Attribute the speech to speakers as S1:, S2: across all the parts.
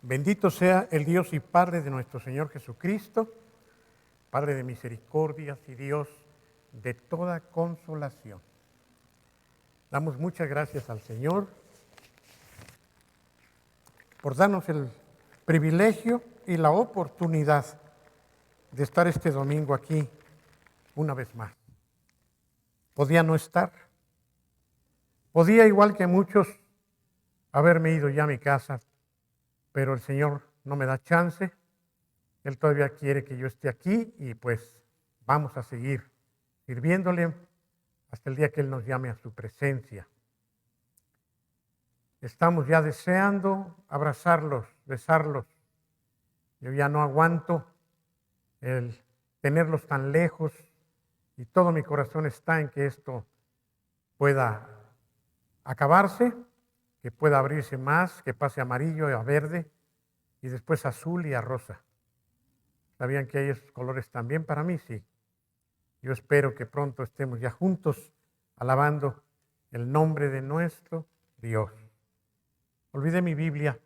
S1: Bendito sea el Dios y Padre de nuestro Señor Jesucristo, Padre de misericordias y Dios de toda consolación. Damos muchas gracias al Señor por darnos el privilegio y la oportunidad de estar este domingo aquí una vez más. Podía no estar, podía igual que muchos haberme ido ya a mi casa, pero el Señor no me da chance. Él todavía quiere que yo esté aquí y pues vamos a seguir sirviéndole hasta el día que Él nos llame a su presencia. Estamos ya deseando abrazarlos, besarlos. Yo ya no aguanto el tenerlos tan lejos y todo mi corazón está en que esto pueda acabarse, que pueda abrirse más, que pase amarillo a verde y después azul y a rosa. ¿Sabían que hay esos colores también para mí? Sí. Yo espero que pronto estemos ya juntos alabando el nombre de nuestro Dios. Olvidé mi Biblia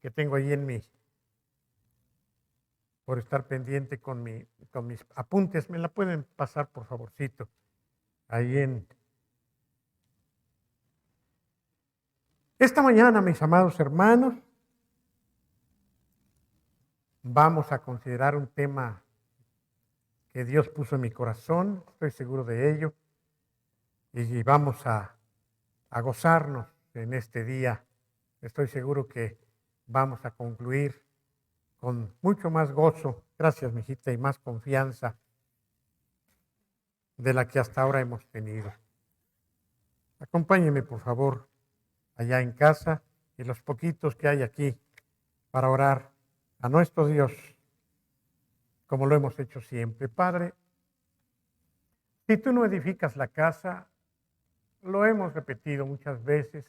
S1: que tengo ahí en mí por estar pendiente con mis apuntes. ¿Me la pueden pasar, por favorcito? Ahí en... Esta mañana, mis amados hermanos, vamos a considerar un tema que Dios puso en mi corazón, estoy seguro de ello, y vamos a gozarnos en este día. Estoy seguro que vamos a concluir con mucho más gozo, gracias mijita, y más confianza de la que hasta ahora hemos tenido. Acompáñenme, por favor, allá en casa y los poquitos que hay aquí para orar a nuestro Dios, como lo hemos hecho siempre. Padre, si tú no edificas la casa, lo hemos repetido muchas veces,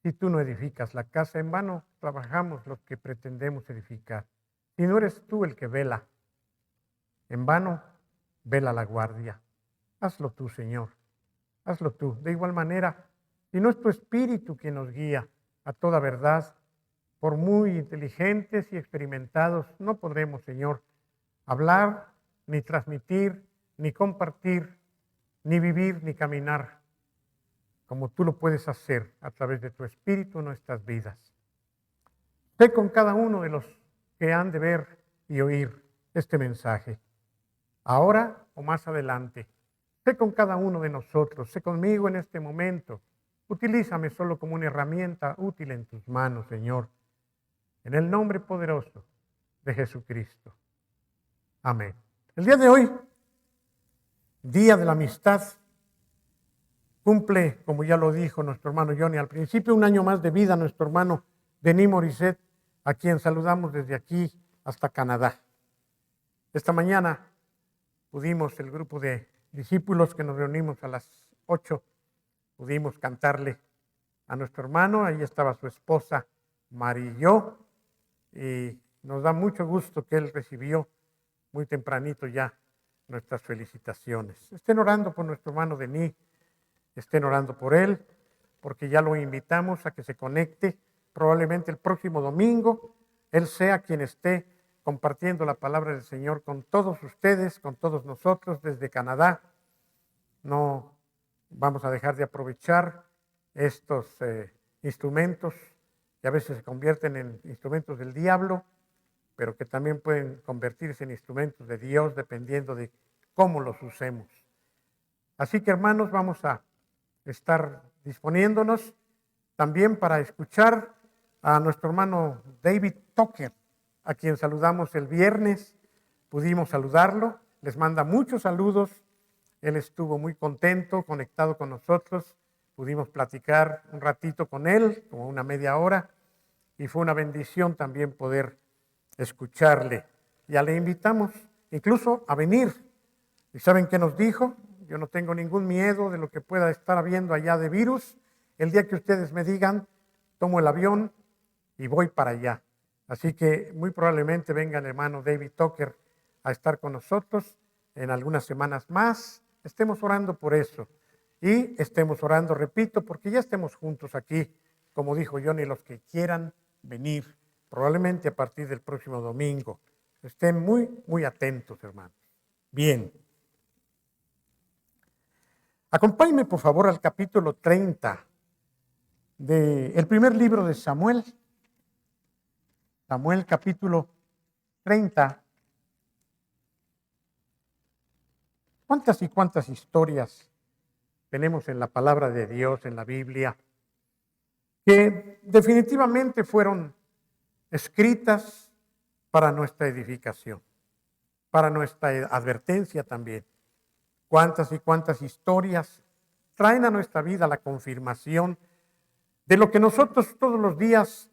S1: si tú no edificas la casa, en vano trabajamos los que pretendemos edificar. Si no eres tú el que vela, en vano vela la guardia. Hazlo tú, Señor, hazlo tú. De igual manera, si no es tu Espíritu quien nos guía a toda verdad, por muy inteligentes y experimentados, no podremos, Señor, hablar, ni transmitir, ni compartir, ni vivir, ni caminar como tú lo puedes hacer a través de tu Espíritu en nuestras vidas. Sé con cada uno de los que han de ver y oír este mensaje, ahora o más adelante. Sé con cada uno de nosotros, sé conmigo en este momento. Utilízame solo como una herramienta útil en tus manos, Señor, en el nombre poderoso de Jesucristo. Amén. El día de hoy, Día de la Amistad, cumple, como ya lo dijo nuestro hermano Johnny al principio, un año más de vida nuestro hermano Denis Morissette, a quien saludamos desde aquí hasta Canadá. Esta mañana pudimos, el grupo de discípulos que nos reunimos a las 8, pudimos cantarle a nuestro hermano. Ahí estaba su esposa Mari y yo, y nos da mucho gusto que él recibió muy tempranito ya nuestras felicitaciones. Estén orando por nuestro hermano Denis, estén orando por él, porque ya lo invitamos a que se conecte probablemente el próximo domingo. Él sea quien esté compartiendo la palabra del Señor con todos ustedes, con todos nosotros desde Canadá. No vamos a dejar de aprovechar estos instrumentos que a veces se convierten en instrumentos del diablo, pero que también pueden convertirse en instrumentos de Dios dependiendo de cómo los usemos. Así que, hermanos, vamos a estar disponiéndonos también para escuchar a nuestro hermano David Tucker, a quien saludamos el viernes. Pudimos saludarlo, les manda muchos saludos. Él estuvo muy contento, conectado con nosotros. Pudimos platicar un ratito con él, como una media hora, y fue una bendición también poder escucharle. Ya le invitamos incluso a venir. ¿Y saben qué nos dijo? Yo no tengo ningún miedo de lo que pueda estar habiendo allá de virus. El día que ustedes me digan, tomo el avión y voy para allá. Así que muy probablemente venga el hermano David Tucker a estar con nosotros en algunas semanas más. Estemos orando por eso. Y estemos orando, repito, porque ya estemos juntos aquí, como dijo Johnny, los que quieran venir probablemente a partir del próximo domingo. Estén muy, muy atentos, hermanos. Bien. Acompáñenme, por favor, al capítulo 30 del primer libro de Samuel. Samuel, capítulo 30. ¿Cuántas y cuántas historias tenemos en la palabra de Dios, en la Biblia, que definitivamente fueron escritas para nuestra edificación, para nuestra advertencia también? Cuántas y cuántas historias traen a nuestra vida la confirmación de lo que nosotros todos los días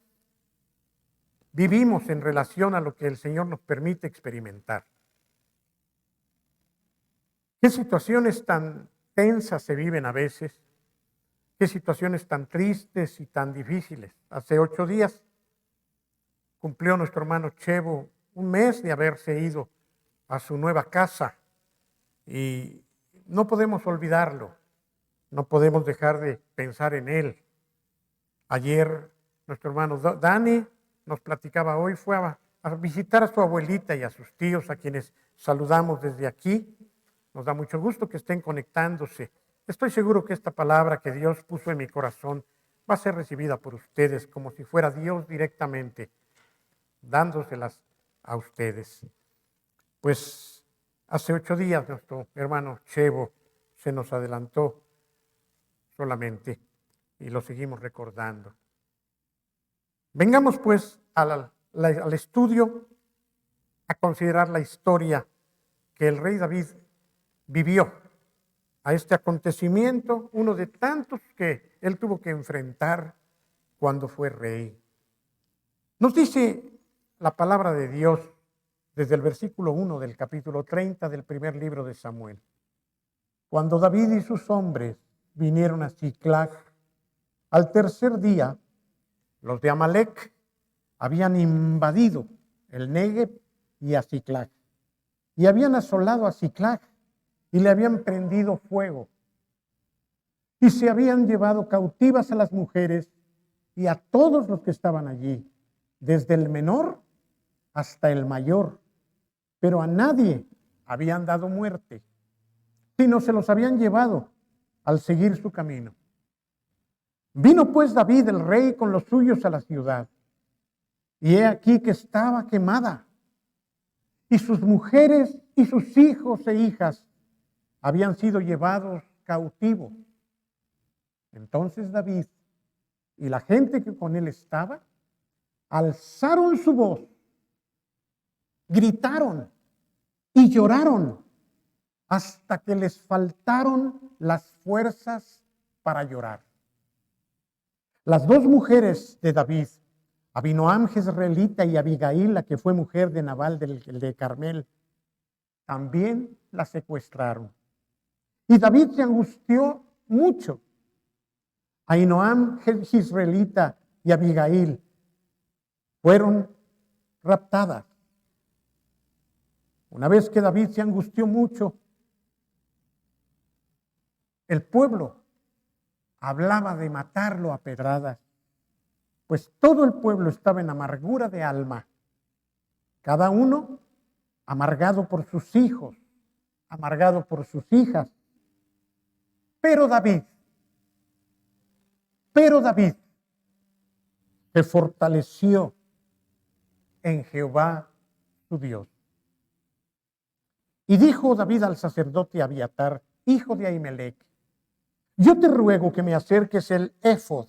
S1: vivimos en relación a lo que el Señor nos permite experimentar. ¿Qué situaciones tan tensas se viven a veces? ¿Qué situaciones tan tristes y tan difíciles? Hace 8 días cumplió nuestro hermano Chevo 1 mes de haberse ido a su nueva casa y no podemos olvidarlo, no podemos dejar de pensar en él. Ayer nuestro hermano Dani nos platicaba, hoy fue a visitar a su abuelita y a sus tíos, a quienes saludamos desde aquí. Nos da mucho gusto que estén conectándose. Estoy seguro que esta palabra que Dios puso en mi corazón va a ser recibida por ustedes como si fuera Dios directamente dándoselas a ustedes. Pues hace 8 días nuestro hermano Chevo se nos adelantó solamente y lo seguimos recordando. Vengamos pues al estudio, a considerar la historia que el rey David vivió, a este acontecimiento, uno de tantos que él tuvo que enfrentar cuando fue rey. Nos dice la palabra de Dios desde el versículo 1 del capítulo 30 del primer libro de Samuel. Cuando David y sus hombres vinieron a Siclag, al tercer día, los de Amalec habían invadido el Negev y a Siclag, y habían asolado a Siclag, y le habían prendido fuego, y se habían llevado cautivas a las mujeres y a todos los que estaban allí, desde el menor hasta el mayor, pero a nadie habían dado muerte, sino se los habían llevado al seguir su camino. Vino pues David el rey con los suyos a la ciudad, y he aquí que estaba quemada, y sus mujeres y sus hijos e hijas habían sido llevados cautivos. Entonces David y la gente que con él estaba alzaron su voz, gritaron y lloraron hasta que les faltaron las fuerzas para llorar. Las 2 mujeres de David, Abinoam jezreelita y Abigail, la que fue mujer de Nabal de Carmel, también la secuestraron. Y David se angustió mucho. Ahinoam jezreelita y Abigail fueron raptadas. Una vez que David se angustió mucho, el pueblo hablaba de matarlo a pedradas, pues todo el pueblo estaba en amargura de alma, cada uno amargado por sus hijos, amargado por sus hijas. Pero David se fortaleció en Jehová su Dios. Y dijo David al sacerdote Abiatar, hijo de Ahimelech, yo te ruego que me acerques el éfod.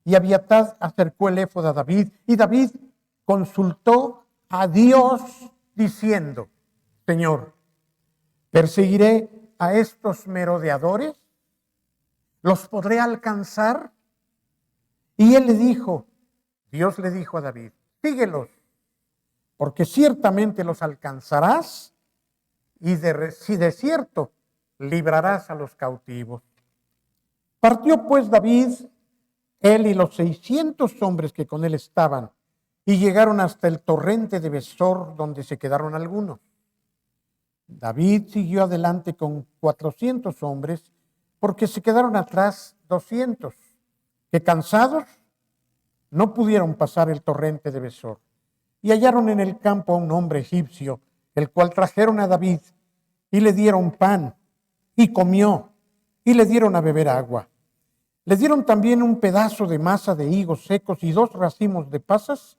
S1: Y Abiatar acercó el éfod a David, y David consultó a Dios diciendo, Señor, ¿perseguiré a estos merodeadores? ¿Los podré alcanzar? Y él le dijo, Dios le dijo a David, síguelos, porque ciertamente los alcanzarás y si de cierto librarás a los cautivos. Partió pues David, él y los 600 hombres que con él estaban, y llegaron hasta el torrente de Besor, donde se quedaron algunos. David siguió adelante con 400 hombres, porque se quedaron atrás 200, que cansados no pudieron pasar el torrente de Besor. Y hallaron en el campo a un hombre egipcio, el cual trajeron a David, y le dieron pan, y comió, y le dieron a beber agua. Le dieron también un pedazo de masa de higos secos y 2 racimos de pasas,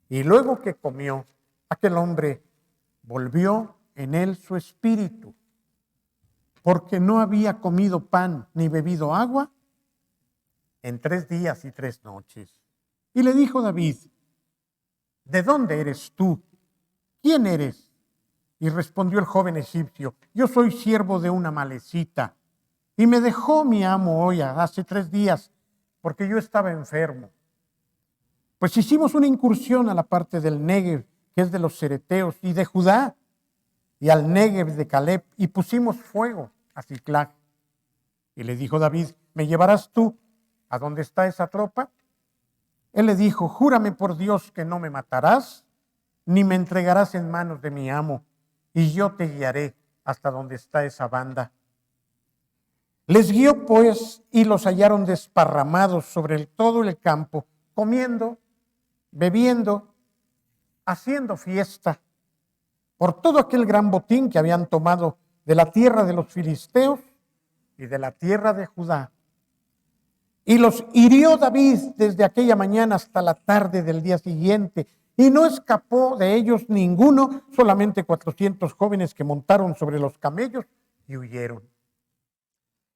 S1: y luego que comió, aquel hombre volvió en él su espíritu, porque no había comido pan ni bebido agua en 3 días y 3 noches. Y le dijo David: ¿de dónde eres tú? ¿Quién eres? Y respondió el joven egipcio: yo soy siervo de una amalecita, y me dejó mi amo hoy hace 3 días, porque yo estaba enfermo. Pues hicimos una incursión a la parte del Negev, que es de los cereteos, y de Judá, y al Negev de Caleb, y pusimos fuego a Siclag. Y le dijo David: ¿me llevarás tú a dónde está esa tropa? Él le dijo: júrame por Dios que no me matarás, ni me entregarás en manos de mi amo, y yo te guiaré hasta donde está esa banda. Les guió pues, y los hallaron desparramados sobre todo el campo, comiendo, bebiendo, haciendo fiesta, por todo aquel gran botín que habían tomado de la tierra de los filisteos y de la tierra de Judá. Y los hirió David desde aquella mañana hasta la tarde del día siguiente, y no escapó de ellos ninguno, solamente 400 jóvenes que montaron sobre los camellos y huyeron.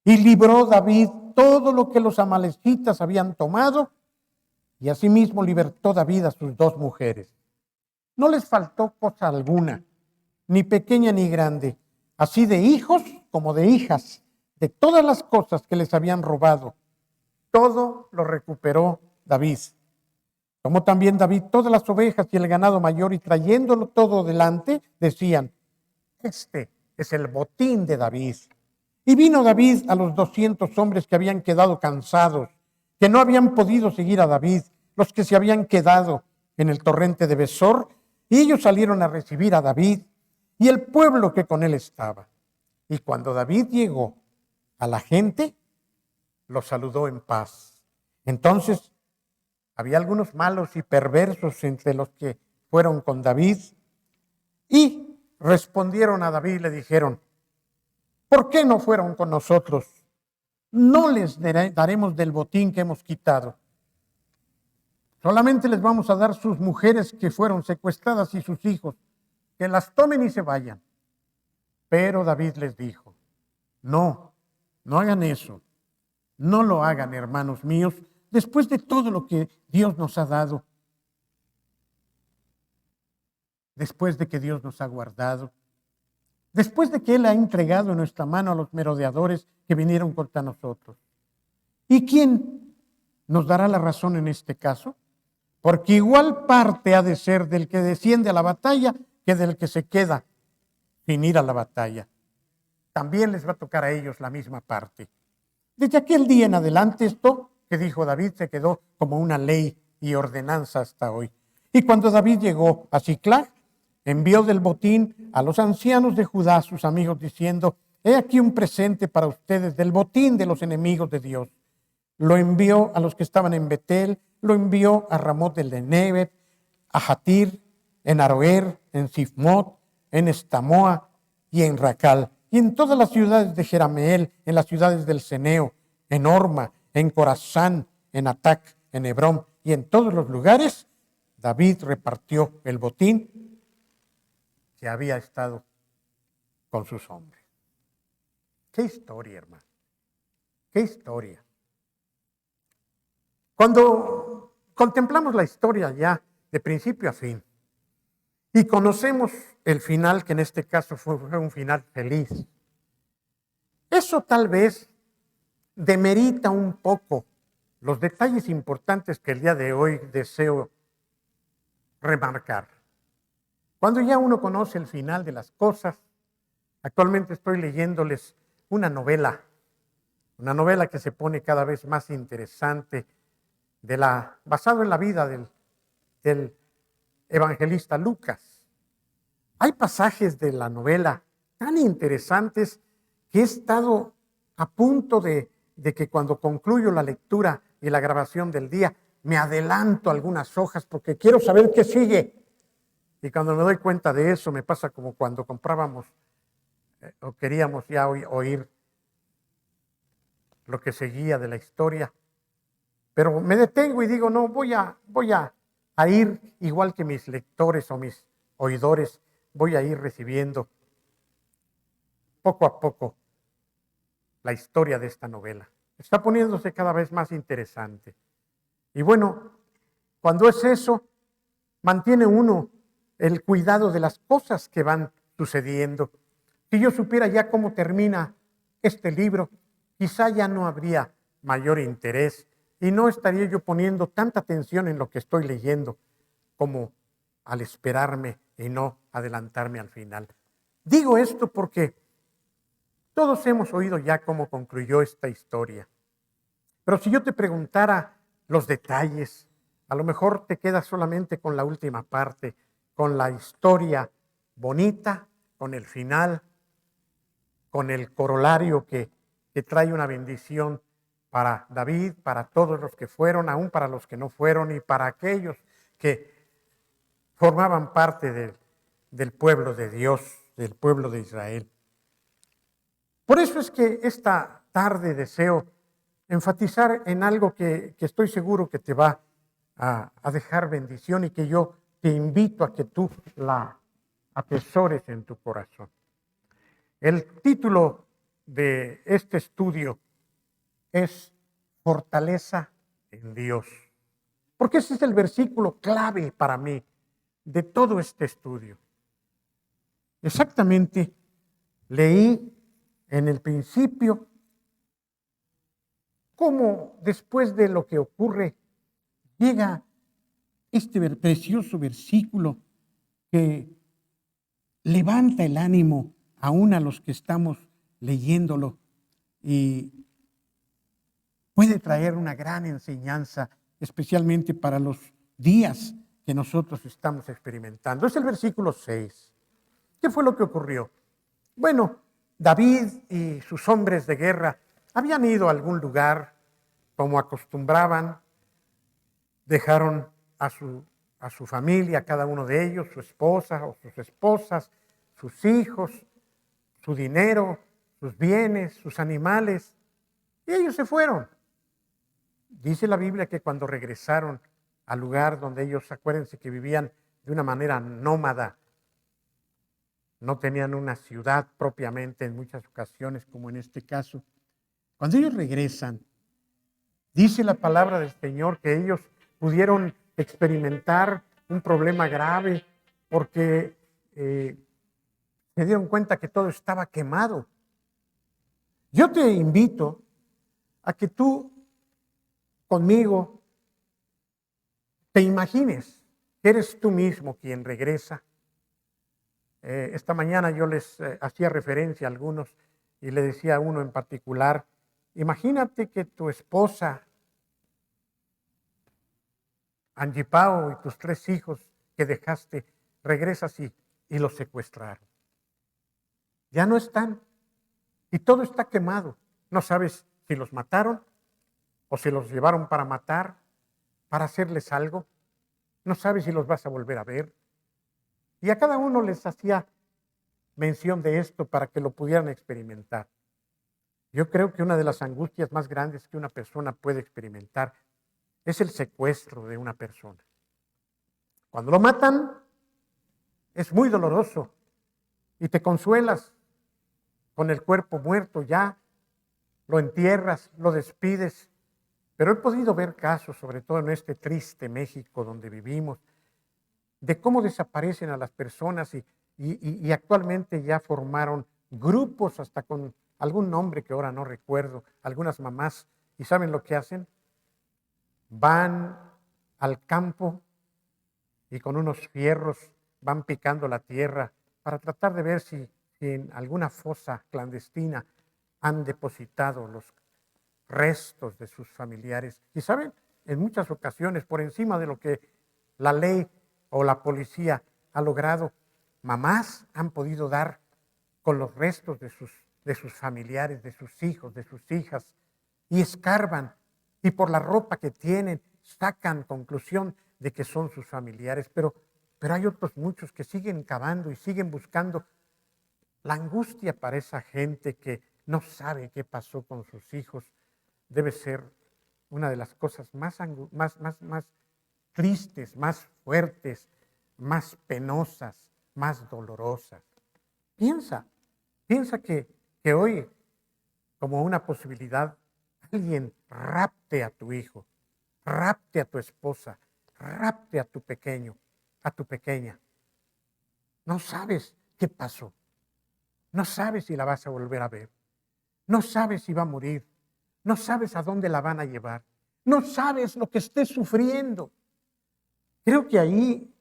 S1: Y libró David todo lo que los amalecitas habían tomado, y asimismo libertó David a sus 2 mujeres. No les faltó cosa alguna, ni pequeña ni grande, así de hijos como de hijas, de todas las cosas que les habían robado. Todo lo recuperó David. Tomó también David todas las ovejas y el ganado mayor, y trayéndolo todo delante, decían: este es el botín de David. Y vino David a los 200 hombres que habían quedado cansados, que no habían podido seguir a David, los que se habían quedado en el torrente de Besor, y ellos salieron a recibir a David y el pueblo que con él estaba. Y cuando David llegó a la gente, los saludó en paz. Entonces había algunos malos y perversos entre los que fueron con David, y respondieron a David y le dijeron: ¿por qué no fueron con nosotros? No les daremos del botín que hemos quitado. Solamente les vamos a dar sus mujeres que fueron secuestradas y sus hijos, que las tomen y se vayan. Pero David les dijo: no hagan eso. No lo hagan, hermanos míos, después de todo lo que Dios nos ha dado, después de que Dios nos ha guardado, después de que Él ha entregado en nuestra mano a los merodeadores que vinieron contra nosotros. ¿Y quién nos dará la razón en este caso? Porque igual parte ha de ser del que desciende a la batalla que del que se queda sin ir a la batalla. También les va a tocar a ellos la misma parte. Desde aquel día en adelante, esto que dijo David se quedó como una ley y ordenanza hasta hoy. Y cuando David llegó a Siclag, envió del botín a los ancianos de Judá, sus amigos, diciendo: he aquí un presente para ustedes del botín de los enemigos de Dios. Lo envió a los que estaban en Betel, lo envió a Ramot de Nevet, a Jatir, en Aroer, en Sifmot, en Estamoa y en Racal, y en todas las ciudades de Jerameel, en las ciudades del Ceneo, en Orma, en Corazán, en Atac, en Hebrón, y en todos los lugares David repartió el botín que había estado con sus hombres. ¡Qué historia, hermano! ¡Qué historia! Cuando contemplamos la historia ya de principio a fin y conocemos el final, que en este caso fue un final feliz, eso tal vez demerita un poco los detalles importantes que el día de hoy deseo remarcar. Cuando ya uno conoce el final de las cosas, actualmente estoy leyéndoles una novela que se pone cada vez más interesante, basado en la vida del evangelista Lucas. Hay pasajes de la novela tan interesantes que he estado a punto de que cuando concluyo la lectura y la grabación del día, me adelanto algunas hojas porque quiero saber qué sigue. Y cuando me doy cuenta de eso, me pasa como cuando comprábamos o queríamos ya oír lo que seguía de la historia. Pero me detengo y digo, no, voy a ir igual que mis lectores o mis oidores, voy a ir recibiendo poco a poco la historia de esta novela. Está poniéndose cada vez más interesante. Y bueno, cuando es eso, mantiene uno el cuidado de las cosas que van sucediendo. Si yo supiera ya cómo termina este libro, quizá ya no habría mayor interés y no estaría yo poniendo tanta atención en lo que estoy leyendo como al esperarme y no adelantarme al final. Digo esto porque todos hemos oído ya cómo concluyó esta historia. Pero si yo te preguntara los detalles, a lo mejor te quedas solamente con la última parte, con la historia bonita, con el final, con el corolario que trae una bendición para David, para todos los que fueron, aún para los que no fueron y para aquellos que formaban parte del pueblo de Dios, del pueblo de Israel. Por eso es que esta tarde deseo enfatizar en algo que estoy seguro que te va a dejar bendición y que yo te invito a que tú la atesores en tu corazón. El título de este estudio es Fortaleza en Dios, porque ese es el versículo clave para mí de todo este estudio. Exactamente, leí en el principio cómo después de lo que ocurre llega este precioso versículo que levanta el ánimo aún a los que estamos leyéndolo y puede traer una gran enseñanza, especialmente para los días que nosotros estamos experimentando. Es el versículo 6. ¿Qué fue lo que ocurrió? Bueno, David y sus hombres de guerra habían ido a algún lugar, como acostumbraban, dejaron a su familia, cada uno de ellos, su esposa o sus esposas, sus hijos, su dinero, sus bienes, sus animales, y ellos se fueron. Dice la Biblia que cuando regresaron al lugar donde ellos, acuérdense que vivían de una manera nómada, no tenían una ciudad propiamente en muchas ocasiones, como en este caso. Cuando ellos regresan, dice la palabra del Señor que ellos pudieron experimentar un problema grave porque se dieron cuenta que todo estaba quemado. Yo te invito a que tú conmigo te imagines que eres tú mismo quien regresa. Esta mañana yo les hacía referencia a algunos y le decía a uno en particular, imagínate que tu esposa, Angie Pao, y tus 3 hijos que dejaste, regresas y los secuestraron. Ya no están y todo está quemado. No sabes si los mataron o se los llevaron para matar, para hacerles algo. No sabes si los vas a volver a ver. Y a cada uno les hacía mención de esto para que lo pudieran experimentar. Yo creo que una de las angustias más grandes que una persona puede experimentar es el secuestro de una persona. Cuando lo matan, es muy doloroso y te consuelas con el cuerpo muerto ya, lo entierras, lo despides. Pero he podido ver casos, sobre todo en este triste México donde vivimos, de cómo desaparecen a las personas y actualmente ya formaron grupos hasta con algún nombre que ahora no recuerdo, algunas mamás, ¿y saben lo que hacen? Van al campo y con unos fierros van picando la tierra para tratar de ver si en alguna fosa clandestina han depositado los restos de sus familiares. Y saben, en muchas ocasiones, por encima de lo que la ley o la policía ha logrado, mamás han podido dar con los restos de sus familiares, de sus hijos, de sus hijas, y escarban, y por la ropa que tienen, sacan conclusión de que son sus familiares, pero hay otros muchos que siguen cavando y siguen buscando. La angustia para esa gente que no sabe qué pasó con sus hijos debe ser una de las cosas más tristes, más fuertes, más penosas, más dolorosas. Piensa que hoy, como una posibilidad, alguien rapte a tu hijo, rapte a tu esposa, rapte a tu pequeño, a tu pequeña. No sabes qué pasó. No sabes si la vas a volver a ver. No sabes si va a morir. No sabes a dónde la van a llevar. No sabes lo que esté sufriendo. Creo que ahí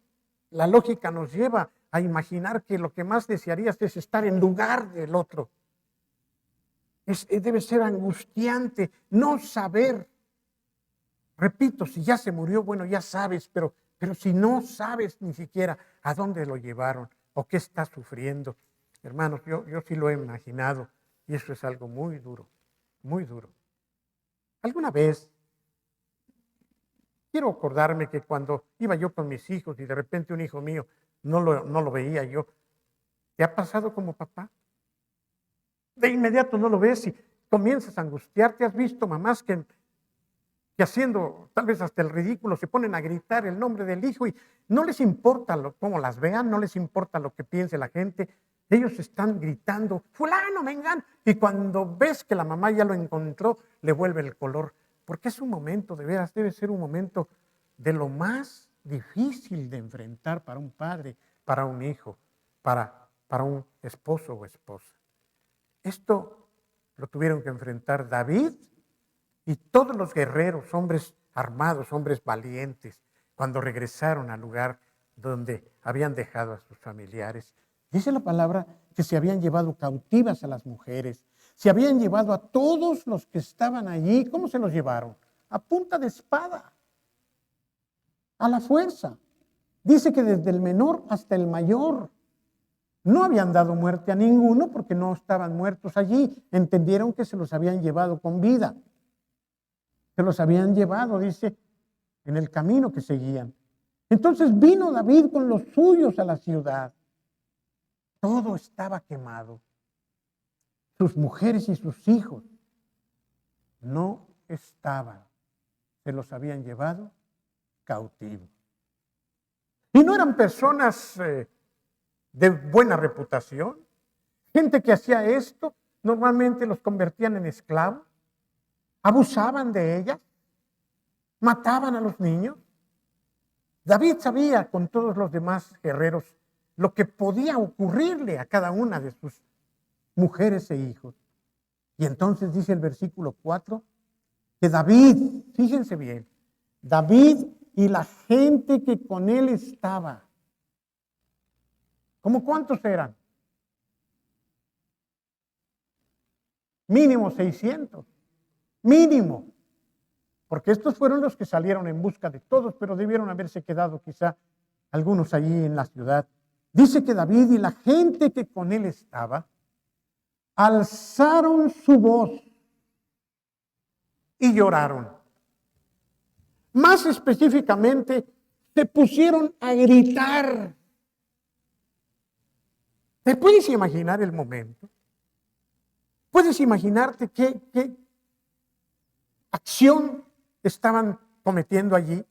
S1: la lógica nos lleva a imaginar que lo que más desearías es estar en lugar del otro. Debe ser angustiante no saber. Repito, si ya se murió, bueno, ya sabes, pero si no sabes ni siquiera a dónde lo llevaron o qué está sufriendo. Hermanos, yo sí lo he imaginado y eso es algo muy duro, muy duro. Alguna vez quiero acordarme que cuando iba yo con mis hijos y de repente un hijo mío no lo veía yo, ¿te ha pasado como papá? De inmediato no lo ves y comienzas a angustiarte. ¿Has visto mamás que haciendo tal vez hasta el ridículo se ponen a gritar el nombre del hijo y no les importa cómo las vean, no les importa lo que piense la gente? Ellos están gritando, fulano, vengan, y cuando ves que la mamá ya lo encontró, le vuelve el color, porque es un momento, de veras, debe ser un momento de lo más difícil de enfrentar para un padre, para un hijo, para un esposo o esposa. Esto lo tuvieron que enfrentar David y todos los guerreros, hombres armados, hombres valientes, cuando regresaron al lugar donde habían dejado a sus familiares. Dice la palabra que se habían llevado cautivas a las mujeres, se habían llevado a todos los que estaban allí. ¿Cómo se los llevaron? A punta de espada, a la fuerza. Dice que desde el menor hasta el mayor. No habían dado muerte a ninguno porque no estaban muertos allí. Entendieron que se los habían llevado con vida. Se los habían llevado, dice, en el camino que seguían. Entonces vino David con los suyos a la ciudad. Todo estaba quemado. Sus mujeres y sus hijos no estaban. Se los habían llevado cautivos. Y no eran personas de buena reputación. Gente que hacía esto, normalmente los convertían en esclavos, abusaban de ellas, mataban a los niños. David sabía con todos los demás guerreros lo que podía ocurrirle a cada una de sus mujeres e hijos. Y entonces dice el versículo 4 que David, fíjense bien, David y la gente que con él estaba, ¿cómo cuántos eran? Mínimo 600, mínimo. Porque estos fueron los que salieron en busca de todos, pero debieron haberse quedado quizá algunos allí en la ciudad. Dice que David y la gente que con él estaba alzaron su voz y lloraron. Más específicamente, se pusieron a gritar. ¿Te puedes imaginar el momento? ¿Puedes imaginarte qué acción estaban cometiendo allí?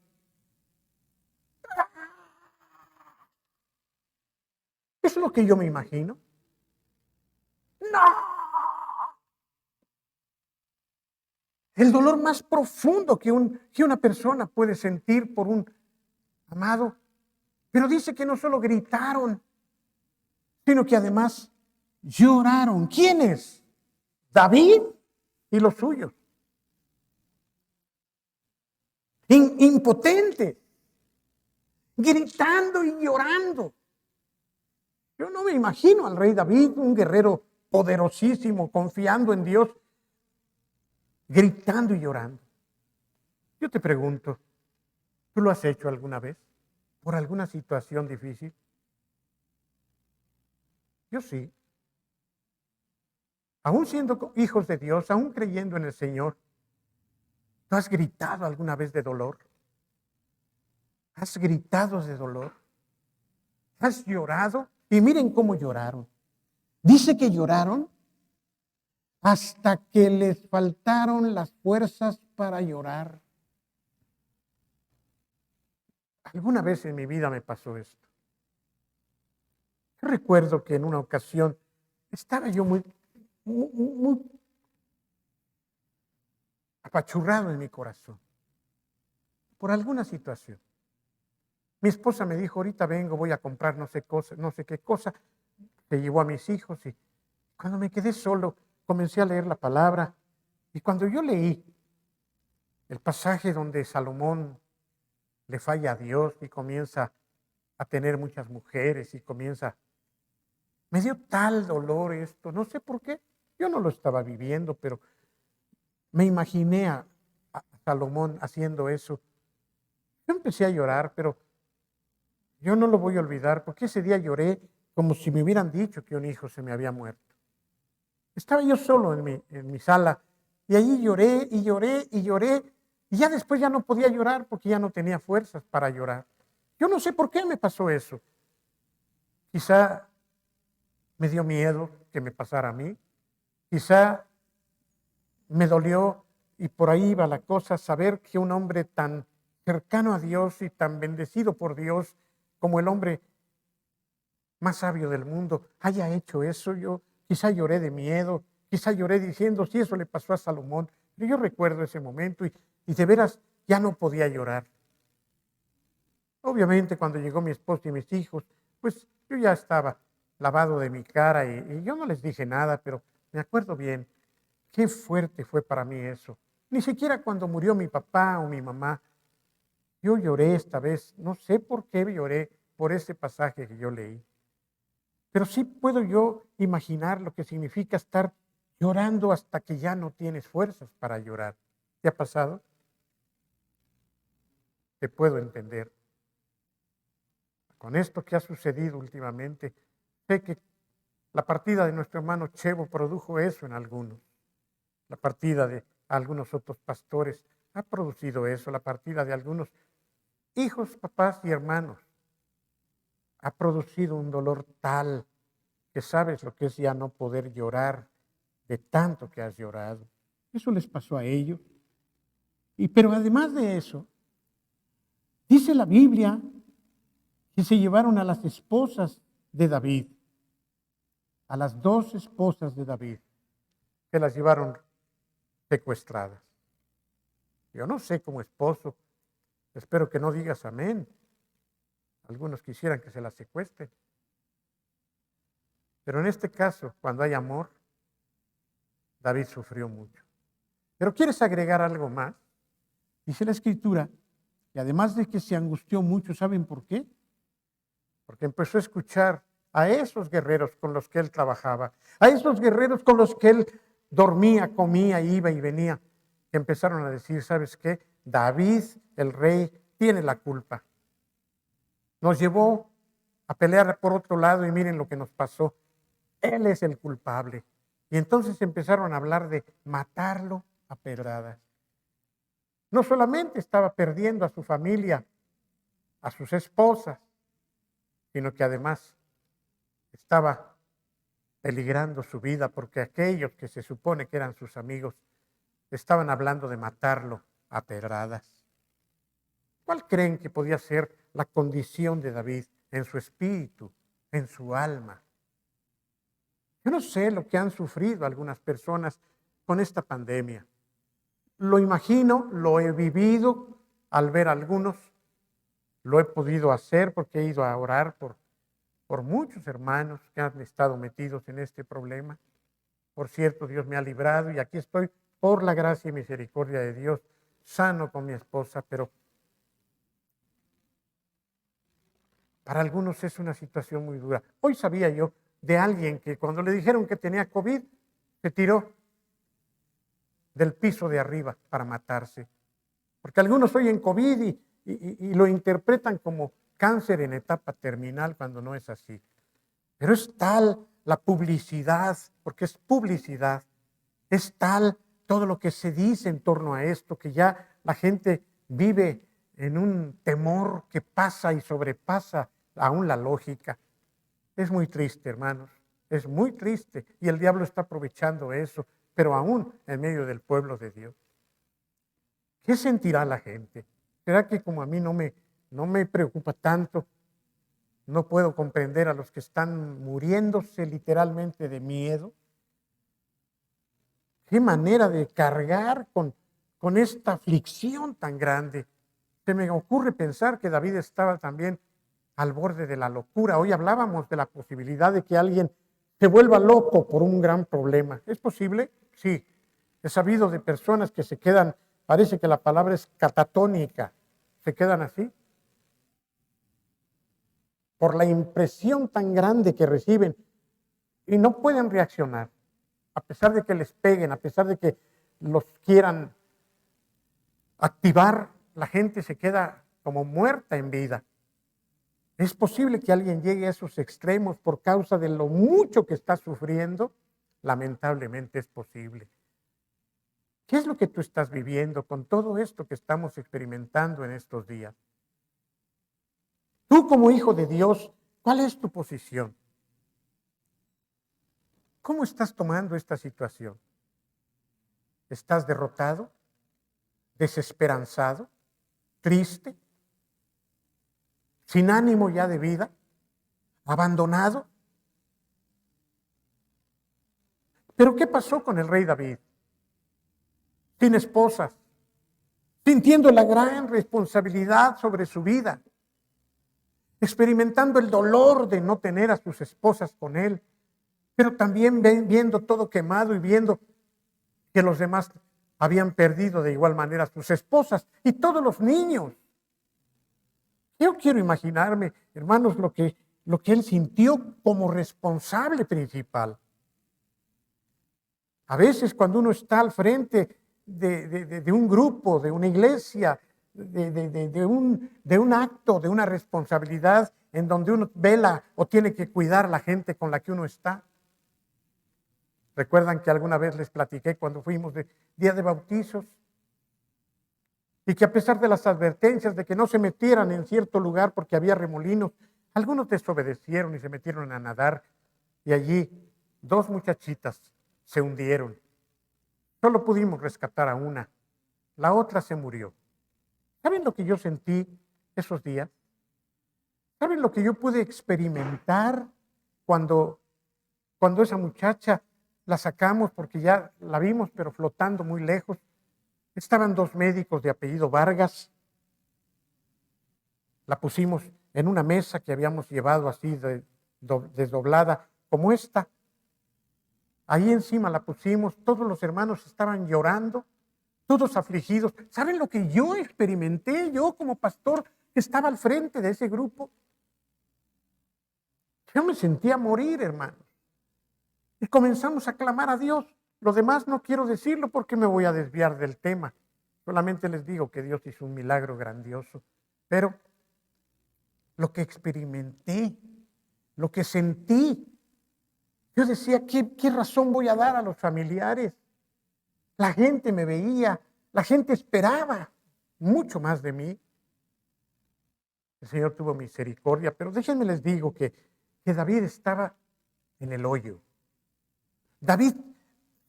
S1: ¿Es lo que yo me imagino? ¡No! El dolor más profundo que una persona puede sentir por un amado. Pero dice que no solo gritaron, sino que además lloraron. ¿Quiénes? David y los suyos. Impotentes, gritando y llorando. Yo no me imagino al rey David, un guerrero poderosísimo, confiando en Dios, gritando y llorando. Yo te pregunto, ¿tú lo has hecho alguna vez? ¿Por alguna situación difícil? Yo sí. Aún siendo hijos de Dios, aún creyendo en el Señor, ¿tú has gritado alguna vez de dolor? ¿Has gritado de dolor? ¿Has llorado? Y miren cómo lloraron. Dice que lloraron hasta que les faltaron las fuerzas para llorar. Alguna vez en mi vida me pasó esto. Yo recuerdo que en una ocasión estaba yo muy apachurrado en mi corazón por alguna situación. Mi esposa me dijo, ahorita vengo, voy a comprar no sé qué cosa, que llevó a mis hijos, y cuando me quedé solo comencé a leer la palabra, y cuando yo leí el pasaje donde Salomón le falla a Dios y comienza a tener muchas mujeres y me dio tal dolor esto, no sé por qué, yo no lo estaba viviendo, pero me imaginé a Salomón haciendo eso. Yo empecé a llorar, pero yo no lo voy a olvidar, porque ese día lloré como si me hubieran dicho que un hijo se me había muerto. Estaba yo solo en mi sala, y allí lloré y lloré y lloré, y ya después ya no podía llorar porque ya no tenía fuerzas para llorar. Yo no sé por qué me pasó eso. Quizá me dio miedo que me pasara a mí, quizá me dolió, y por ahí iba la cosa, saber que un hombre tan cercano a Dios y tan bendecido por Dios como el hombre más sabio del mundo haya hecho eso. Yo quizá lloré de miedo, quizá lloré diciendo, si eso le pasó a Salomón. Pero yo recuerdo ese momento y de veras ya no podía llorar. Obviamente cuando llegó mi esposo y mis hijos, pues yo ya estaba lavado de mi cara y yo no les dije nada, pero me acuerdo bien, qué fuerte fue para mí eso. Ni siquiera cuando murió mi papá o mi mamá, yo lloré esta vez, no sé por qué lloré por ese pasaje que yo leí. Pero sí puedo yo imaginar lo que significa estar llorando hasta que ya no tienes fuerzas para llorar. ¿Te ha pasado? Te puedo entender. Con esto que ha sucedido últimamente, sé que la partida de nuestro hermano Chevo produjo eso en algunos. La partida de algunos otros pastores ha producido eso. La partida de algunos hijos, papás y hermanos ha producido un dolor tal que sabes lo que es ya no poder llorar de tanto que has llorado. Eso les pasó a ellos. Pero además de eso, dice la Biblia que se llevaron a las esposas de David, a las 2 esposas de David, que las llevaron secuestradas. Yo no sé, como esposo, espero que no digas amén. Algunos quisieran que se las secuestren. Pero en este caso, cuando hay amor, David sufrió mucho. Pero ¿quieres agregar algo más? Dice la Escritura que además de que se angustió mucho, ¿saben por qué? Porque empezó a escuchar a esos guerreros con los que él trabajaba, a esos guerreros con los que él dormía, comía, iba y venía, que empezaron a decir, ¿sabes qué? David, el rey, tiene la culpa. Nos llevó a pelear por otro lado y miren lo que nos pasó. Él es el culpable. Y entonces empezaron a hablar de matarlo a pedradas. No solamente estaba perdiendo a su familia, a sus esposas, sino que además estaba peligrando su vida porque aquellos que se supone que eran sus amigos estaban hablando de matarlo a pedradas. ¿Cuál creen que podía ser la condición de David en su espíritu, en su alma? Yo no sé lo que han sufrido algunas personas con esta pandemia. Lo imagino, lo he vivido al ver a algunos, lo he podido hacer porque he ido a orar por muchos hermanos que han estado metidos en este problema. Por cierto, Dios me ha librado y aquí estoy por la gracia y misericordia de Dios, sano con mi esposa, pero para algunos es una situación muy dura. Hoy sabía yo de alguien que cuando le dijeron que tenía COVID, se tiró del piso de arriba para matarse. Porque algunos oyen COVID y lo interpretan como cáncer en etapa terminal cuando no es así. Pero es tal la publicidad, porque es publicidad, es tal todo lo que se dice en torno a esto que ya la gente vive en un temor que pasa y sobrepasa aún la lógica. Es muy triste, hermanos, es muy triste. Y el diablo está aprovechando eso, pero aún en medio del pueblo de Dios. ¿Qué sentirá la gente? ¿Será que como a mí no me preocupa tanto? No puedo comprender a los que están muriéndose literalmente de miedo. Qué manera de cargar con esta aflicción tan grande. Se me ocurre pensar que David estaba también al borde de la locura. Hoy hablábamos de la posibilidad de que alguien se vuelva loco por un gran problema. ¿Es posible? Sí. He sabido de personas que se quedan, parece que la palabra es catatónica, se quedan así por la impresión tan grande que reciben y no pueden reaccionar, a pesar de que les peguen, a pesar de que los quieran activar, la gente se queda como muerta en vida. ¿Es posible que alguien llegue a esos extremos por causa de lo mucho que está sufriendo? Lamentablemente es posible. ¿Qué es lo que tú estás viviendo con todo esto que estamos experimentando en estos días? Tú como hijo de Dios, ¿cuál es tu posición? ¿Cómo estás tomando esta situación? ¿Estás derrotado? ¿Desesperanzado? ¿Triste? ¿Sin ánimo ya de vida? ¿Abandonado? ¿Pero qué pasó con el rey David? Sin esposas, sintiendo la gran responsabilidad sobre su vida, experimentando el dolor de no tener a sus esposas con él, pero también viendo todo quemado y viendo que los demás habían perdido de igual manera a sus esposas y todos los niños. Yo quiero imaginarme, hermanos, lo que él sintió como responsable principal. A veces cuando uno está al frente de un grupo, de una iglesia, de un acto, de una responsabilidad en donde uno vela o tiene que cuidar a la gente con la que uno está. ¿Recuerdan que alguna vez les platiqué cuando fuimos de día de bautizos? Y que a pesar de las advertencias de que no se metieran en cierto lugar porque había remolinos, algunos desobedecieron y se metieron a nadar. Y allí 2 muchachitas se hundieron. Solo pudimos rescatar a una. La otra se murió. ¿Saben lo que yo sentí esos días? ¿Saben lo que yo pude experimentar cuando esa muchacha la sacamos porque ya la vimos pero flotando muy lejos? Estaban 2 médicos de apellido Vargas. La pusimos en una mesa que habíamos llevado así desdoblada como esta. Ahí encima la pusimos, todos los hermanos estaban llorando, todos afligidos. ¿Saben lo que yo experimenté, yo como pastor que estaba al frente de ese grupo? Yo me sentía morir, hermanos. Y comenzamos a clamar a Dios. Lo demás no quiero decirlo porque me voy a desviar del tema. Solamente les digo que Dios hizo un milagro grandioso. Pero lo que experimenté, lo que sentí, yo decía, ¿qué razón voy a dar a los familiares? La gente me veía, la gente esperaba mucho más de mí. El Señor tuvo misericordia, pero déjenme les digo que David estaba en el hoyo. David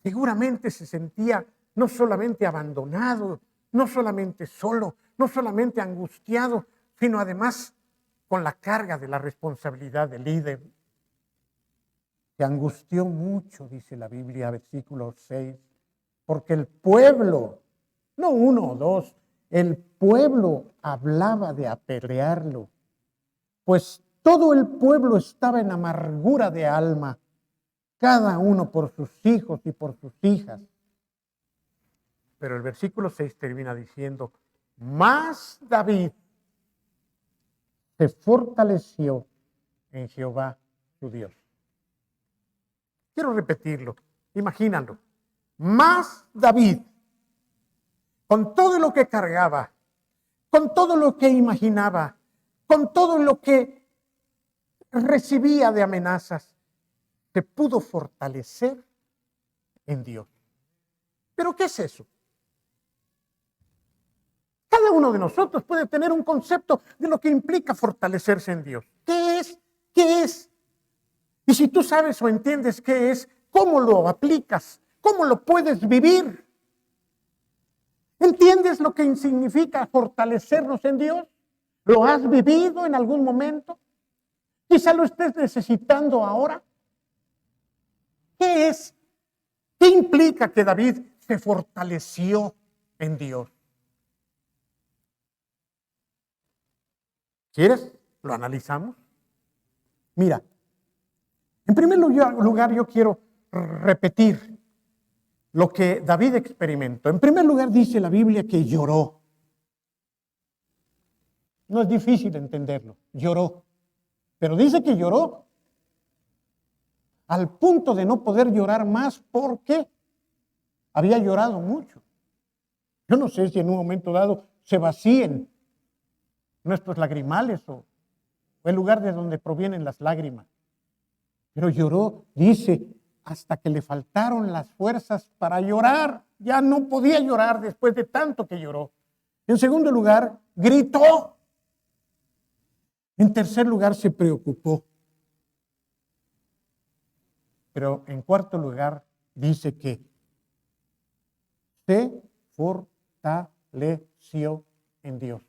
S1: seguramente se sentía no solamente abandonado, no solamente solo, no solamente angustiado, sino además con la carga de la responsabilidad del líder. Se angustió mucho, dice la Biblia, versículo 6, porque el pueblo, no 1 o 2, el pueblo hablaba de apedrearlo, pues todo el pueblo estaba en amargura de alma, cada uno por sus hijos y por sus hijas. Pero el versículo 6 termina diciendo, mas David se fortaleció en Jehová su Dios. Quiero repetirlo, imagínalo. Mas David, con todo lo que cargaba, con todo lo que imaginaba, con todo lo que recibía de amenazas, se pudo fortalecer en Dios. ¿Pero qué es eso? Cada uno de nosotros puede tener un concepto de lo que implica fortalecerse en Dios. ¿Qué es? ¿Qué es? Y si tú sabes o entiendes qué es, ¿cómo lo aplicas? ¿Cómo lo puedes vivir? ¿Entiendes lo que significa fortalecernos en Dios? ¿Lo has vivido en algún momento? Quizá lo estés necesitando ahora. ¿Qué es? ¿Qué implica que David se fortaleció en Dios? ¿Quieres? ¿Lo analizamos? Mira, en primer lugar yo quiero repetir lo que David experimentó. En primer lugar dice la Biblia que lloró. No es difícil entenderlo, lloró. Pero dice que lloró al punto de no poder llorar más porque había llorado mucho. Yo no sé si en un momento dado se vacíen nuestros lagrimales o el lugar de donde provienen las lágrimas. Pero lloró, dice, hasta que le faltaron las fuerzas para llorar. Ya no podía llorar después de tanto que lloró. En segundo lugar, gritó. En tercer lugar, se preocupó. Pero en cuarto lugar, dice que se fortaleció en Dios.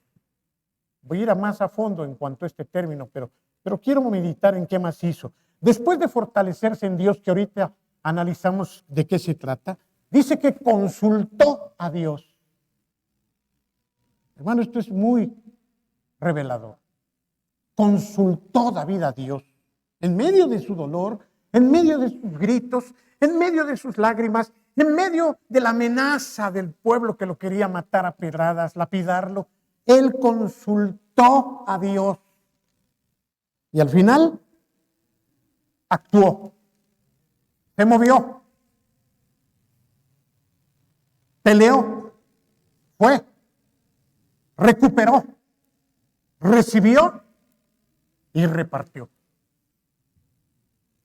S1: Voy a ir más a fondo en cuanto a este término, pero quiero meditar en qué más hizo. Después de fortalecerse en Dios, que ahorita analizamos de qué se trata, dice que consultó a Dios. Hermano, esto es muy revelador. Consultó David a Dios en medio de su dolor, en medio de sus gritos, en medio de sus lágrimas, en medio de la amenaza del pueblo que lo quería matar a pedradas, lapidarlo. Él consultó a Dios y al final actuó, se movió, peleó, fue, recuperó, recibió y repartió.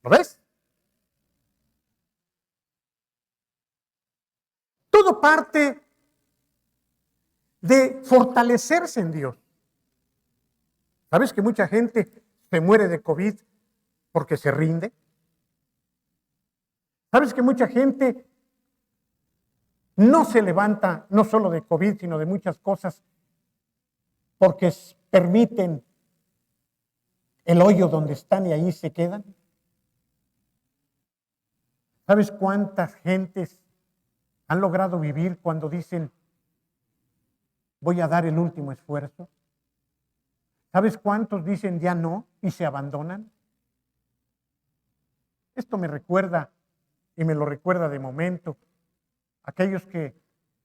S1: ¿Lo ves? Todo parte de fortalecerse en Dios. ¿Sabes que mucha gente se muere de COVID porque se rinde? ¿Sabes que mucha gente no se levanta, no solo de COVID, sino de muchas cosas, porque permiten el hoyo donde están y ahí se quedan? ¿Sabes cuántas gentes han logrado vivir cuando dicen, voy a dar el último esfuerzo? ¿Sabes cuántos dicen ya no y se abandonan? Esto me recuerda, y me lo recuerda de momento, aquellos que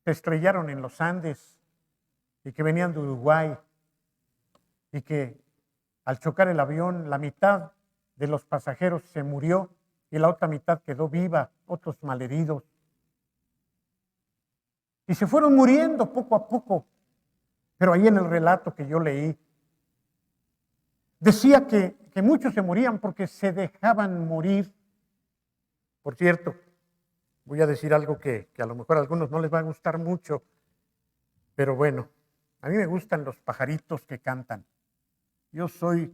S1: se estrellaron en los Andes y que venían de Uruguay y que al chocar el avión la mitad de los pasajeros se murió y la otra mitad quedó viva, otros malheridos. Y se fueron muriendo poco a poco. Pero ahí en el relato que yo leí, decía que muchos se morían porque se dejaban morir. Por cierto, voy a decir algo que a lo mejor a algunos no les va a gustar mucho, pero bueno, a mí me gustan los pajaritos que cantan. Yo soy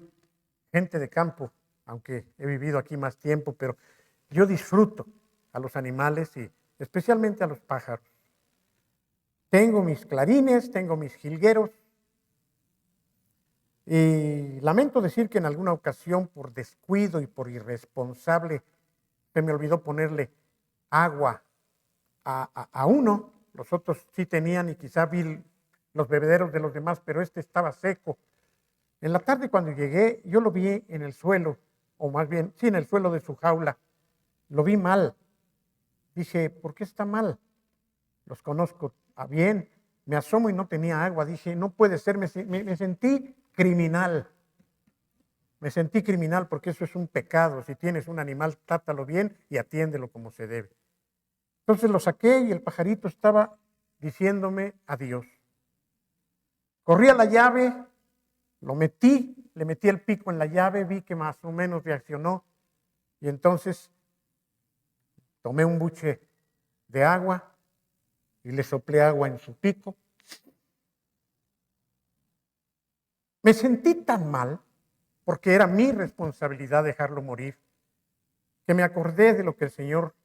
S1: gente de campo, aunque he vivido aquí más tiempo, pero yo disfruto a los animales y especialmente a los pájaros. Tengo mis clarines, tengo mis jilgueros y lamento decir que en alguna ocasión por descuido y por irresponsable se me olvidó ponerle agua a uno. Los otros sí tenían y quizá vi los bebederos de los demás, pero este estaba seco. En la tarde cuando llegué, yo lo vi en el suelo, o más bien, sí, en el suelo de su jaula. Lo vi mal. Dije, ¿por qué está mal? Los conozco bien. Me asomo y no tenía agua. Dije, no puede ser, me sentí criminal. Me sentí criminal porque eso es un pecado. Si tienes un animal, trátalo bien y atiéndelo como se debe. Entonces lo saqué y el pajarito estaba diciéndome adiós. Corrí a la llave, lo metí, le metí el pico en la llave, vi que más o menos reaccionó y entonces tomé un buche de agua y le soplé agua en su pico Me sentí tan mal, porque era mi responsabilidad dejarlo morir, que me acordé de lo que el Señor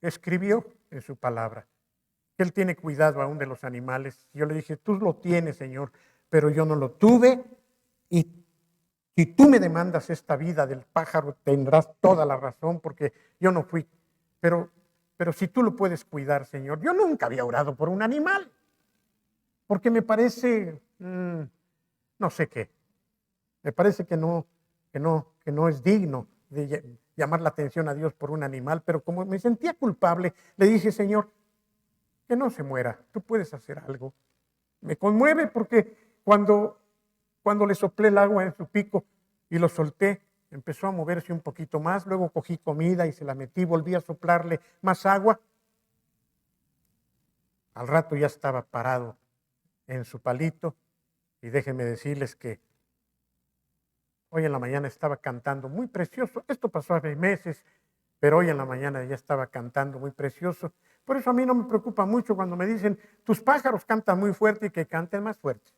S1: escribió en su palabra. Él tiene cuidado aún de los animales. Yo le dije, tú lo tienes, Señor, pero yo no lo tuve, y si tú me demandas esta vida del pájaro, tendrás toda la razón, porque yo no fui. Pero si tú lo puedes cuidar, Señor. Yo nunca había orado por un animal, porque me parece, no sé qué, me parece que no es digno de llamar la atención a Dios por un animal, pero como me sentía culpable, le dije, Señor, que no se muera, tú puedes hacer algo. Me conmueve porque cuando le soplé el agua en su pico y lo solté, empezó a moverse un poquito más, luego cogí comida y se la metí, volví a soplarle más agua. Al rato ya estaba parado en su palito, y déjenme decirles que hoy en la mañana estaba cantando muy precioso. Esto pasó hace meses, pero hoy en la mañana ya estaba cantando muy precioso. Por eso a mí no me preocupa mucho cuando me dicen, tus pájaros cantan muy fuerte, y que canten más fuerte.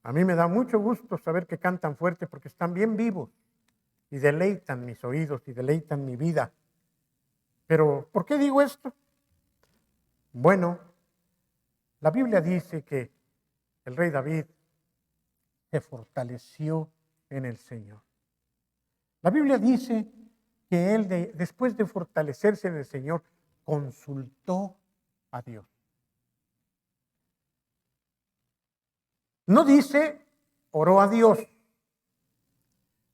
S1: A mí me da mucho gusto saber que cantan fuerte, porque están bien vivos y deleitan mis oídos y deleitan mi vida. Pero, ¿por qué digo esto? Bueno, la Biblia dice que el rey David se fortaleció en el Señor. La Biblia dice que él, después de fortalecerse en el Señor, consultó a Dios. No dice oró a Dios.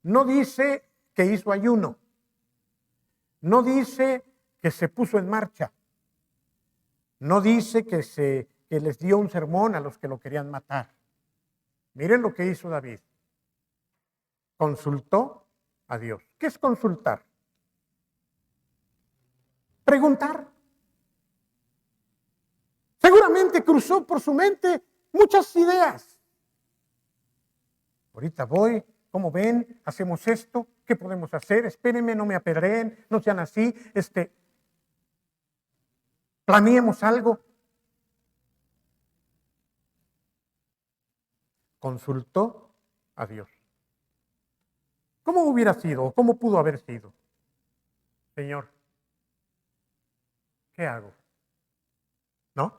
S1: No dice que hizo ayuno. No dice que se puso en marcha. No dice que les dio un sermón a los que lo querían matar. Miren lo que hizo David. Consultó a Dios. ¿Qué es consultar? Preguntar. Seguramente cruzó por su mente muchas ideas. Ahorita voy, ¿cómo ven? Hacemos esto, ¿qué podemos hacer? Espérenme, no me apedreen, no sean así, planeemos algo. Consultó a Dios. ¿Cómo hubiera sido? ¿Cómo pudo haber sido? Señor, ¿qué hago? ¿No?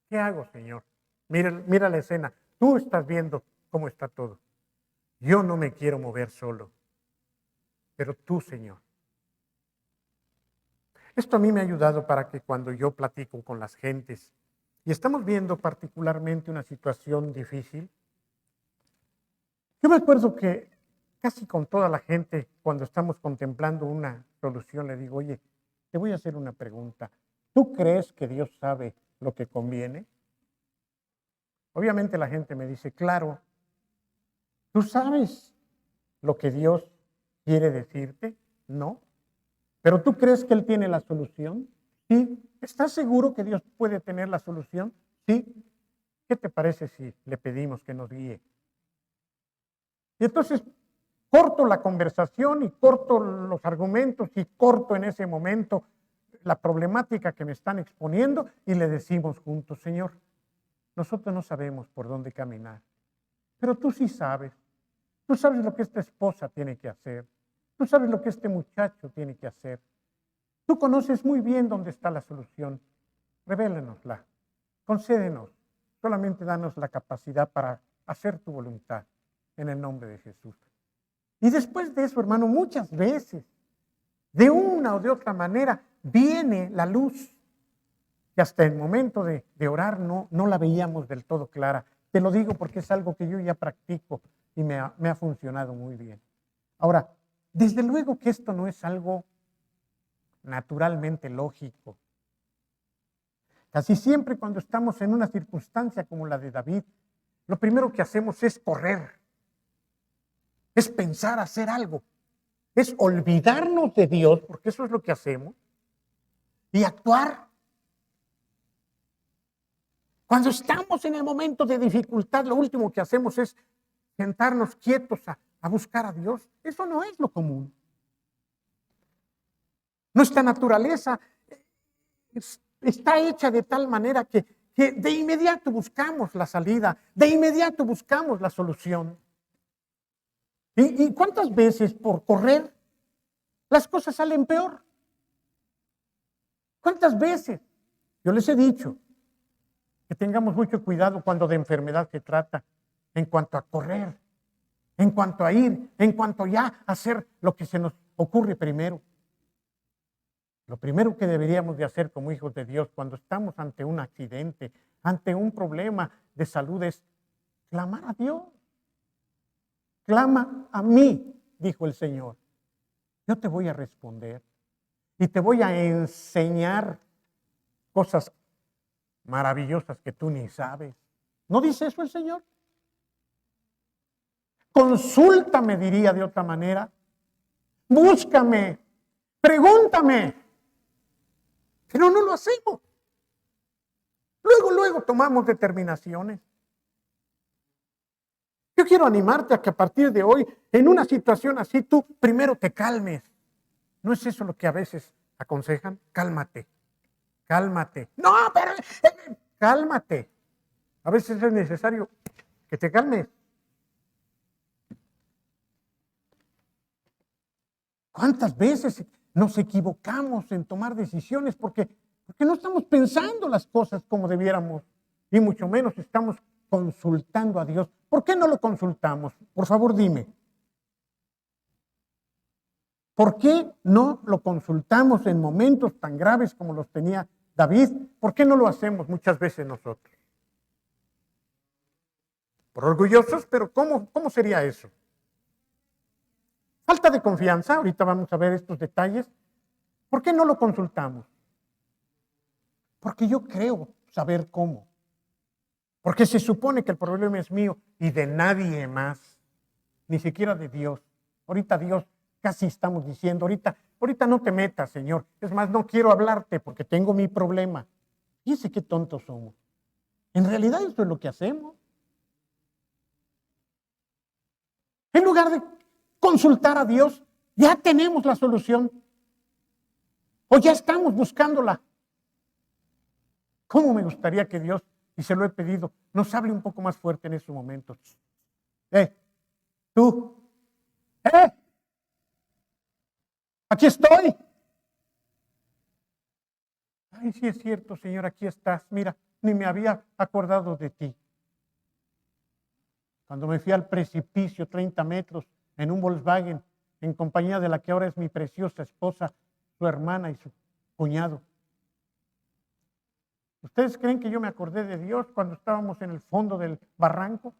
S1: ¿Qué hago, Señor? Mira la escena. Tú estás viendo cómo está todo. Yo no me quiero mover solo, pero tú, Señor. Esto a mí me ha ayudado para que cuando yo platico con las gentes y estamos viendo particularmente una situación difícil, yo me acuerdo que casi con toda la gente, cuando estamos contemplando una solución, le digo, oye, te voy a hacer una pregunta. ¿Tú crees que Dios sabe lo que conviene? Obviamente la gente me dice, claro. ¿Tú sabes lo que Dios quiere decirte? No. ¿Pero tú crees que Él tiene la solución? Sí. ¿Estás seguro que Dios puede tener la solución? Sí. ¿Qué te parece si le pedimos que nos guíe? Y entonces corto la conversación y corto los argumentos y corto en ese momento la problemática que me están exponiendo y le decimos juntos, Señor, nosotros no sabemos por dónde caminar, pero tú sí sabes. Tú sabes lo que esta esposa tiene que hacer. Tú sabes lo que este muchacho tiene que hacer. Tú conoces muy bien dónde está la solución. Revélanosla. Concédenos. Solamente danos la capacidad para hacer tu voluntad en el nombre de Jesús. Y después de eso, hermano, muchas veces, de una o de otra manera, viene la luz. Y hasta el momento de orar no la veíamos del todo clara. Te lo digo porque es algo que yo ya practico y me ha funcionado muy bien. Ahora, desde luego que esto no es algo naturalmente lógico. Casi siempre cuando estamos en una circunstancia como la de David, lo primero que hacemos es correr, es pensar hacer algo, es olvidarnos de Dios, porque eso es lo que hacemos, y actuar. Cuando estamos en el momento de dificultad, lo último que hacemos es sentarnos quietos a buscar a Dios. Eso no es lo común. Nuestra naturaleza está hecha de tal manera que que de inmediato buscamos la salida, de inmediato buscamos la solución. ¿Y cuántas veces por correr las cosas salen peor? ¿Cuántas veces? Yo les he dicho que tengamos mucho cuidado cuando de enfermedad se trata, en cuanto a correr, en cuanto a ir, en cuanto ya a hacer lo que se nos ocurre primero. Lo primero que deberíamos de hacer como hijos de Dios cuando estamos ante un accidente, ante un problema de salud es clamar a Dios. Clama a mí, dijo el Señor. Yo te voy a responder y te voy a enseñar cosas maravillosas que tú ni sabes. ¿No dice eso el Señor? Consúltame, diría de otra manera. Búscame, pregúntame. Pero no lo hacemos. Luego tomamos determinaciones. Yo quiero animarte a que a partir de hoy, en una situación así, tú primero te calmes. ¿No es eso lo que a veces aconsejan? Cálmate, cálmate. No, pero cálmate. A veces es necesario que te calmes. ¿Cuántas veces nos equivocamos en tomar decisiones porque no estamos pensando las cosas como debiéramos? Y mucho menos estamos consultando a Dios. ¿Por qué no lo consultamos? Por favor, dime. ¿Por qué no lo consultamos en momentos tan graves como los tenía David? ¿Por qué no lo hacemos muchas veces nosotros? Por orgullosos, pero ¿cómo sería eso? Falta de confianza, ahorita vamos a ver estos detalles. ¿Por qué no lo consultamos? Porque yo creo saber cómo. Porque se supone que el problema es mío y de nadie más, ni siquiera de Dios. Ahorita Dios casi estamos diciendo, ahorita no te metas, Señor. Es más, no quiero hablarte porque tengo mi problema. Fíjense qué tontos somos. En realidad eso es lo que hacemos. En lugar de consultar a Dios, ya tenemos la solución. O ya estamos buscándola. ¿Cómo me gustaría que Dios, y se lo he pedido, nos hable un poco más fuerte en esos momentos? Tú, aquí estoy. Ay, sí es cierto, Señor, aquí estás. Mira, ni me había acordado de ti. Cuando me fui al precipicio, 30 metros, en un Volkswagen, en compañía de la que ahora es mi preciosa esposa, su hermana y su cuñado. ¿Ustedes creen que yo me acordé de Dios cuando estábamos en el fondo del barranco?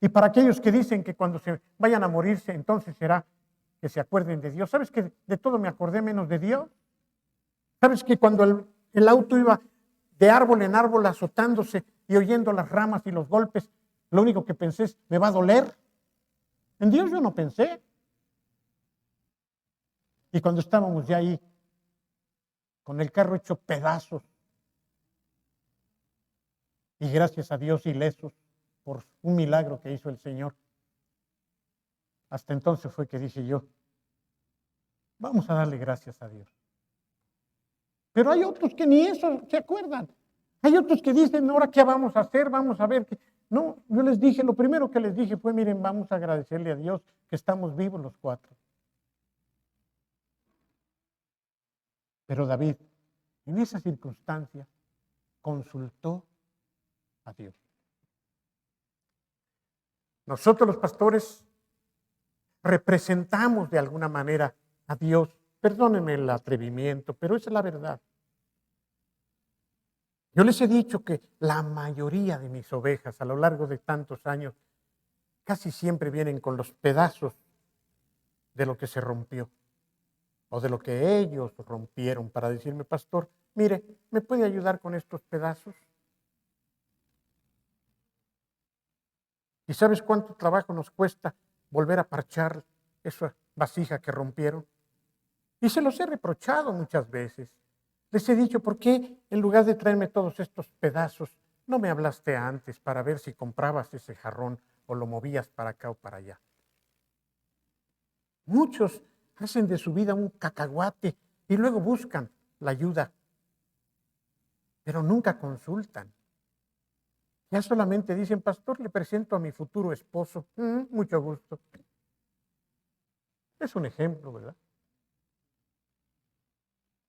S1: Y para aquellos que dicen que cuando se vayan a morirse, entonces será que se acuerden de Dios. ¿Sabes que de todo me acordé menos de Dios? ¿Sabes que cuando el auto iba de árbol en árbol azotándose y oyendo las ramas y los golpes, lo único que pensé es, ¿me va a doler? En Dios yo no pensé. Y cuando estábamos ya ahí, con el carro hecho pedazos, y gracias a Dios ilesos por un milagro que hizo el Señor, hasta entonces fue que dije yo, vamos a darle gracias a Dios. Pero hay otros que ni eso se acuerdan. Hay otros que dicen, ahora qué vamos a hacer, vamos a ver. No, yo les dije, lo primero que les dije fue, miren, vamos a agradecerle a Dios que estamos vivos los cuatro. Pero David, en esa circunstancia, consultó a Dios. Nosotros los pastores representamos de alguna manera a Dios. Perdónenme el atrevimiento, pero esa es la verdad. Yo les he dicho que la mayoría de mis ovejas a lo largo de tantos años casi siempre vienen con los pedazos de lo que se rompió o de lo que ellos rompieron para decirme, pastor, mire, ¿me puede ayudar con estos pedazos? ¿Y sabes cuánto trabajo nos cuesta volver a parchar esa vasija que rompieron? Y se los he reprochado muchas veces. Les he dicho, ¿por qué en lugar de traerme todos estos pedazos, no me hablaste antes para ver si comprabas ese jarrón o lo movías para acá o para allá? Muchos hacen de su vida un cacahuate y luego buscan la ayuda pero nunca consultan. Ya solamente dicen, pastor, le presento a mi futuro esposo. Mucho gusto. Es un ejemplo, ¿verdad?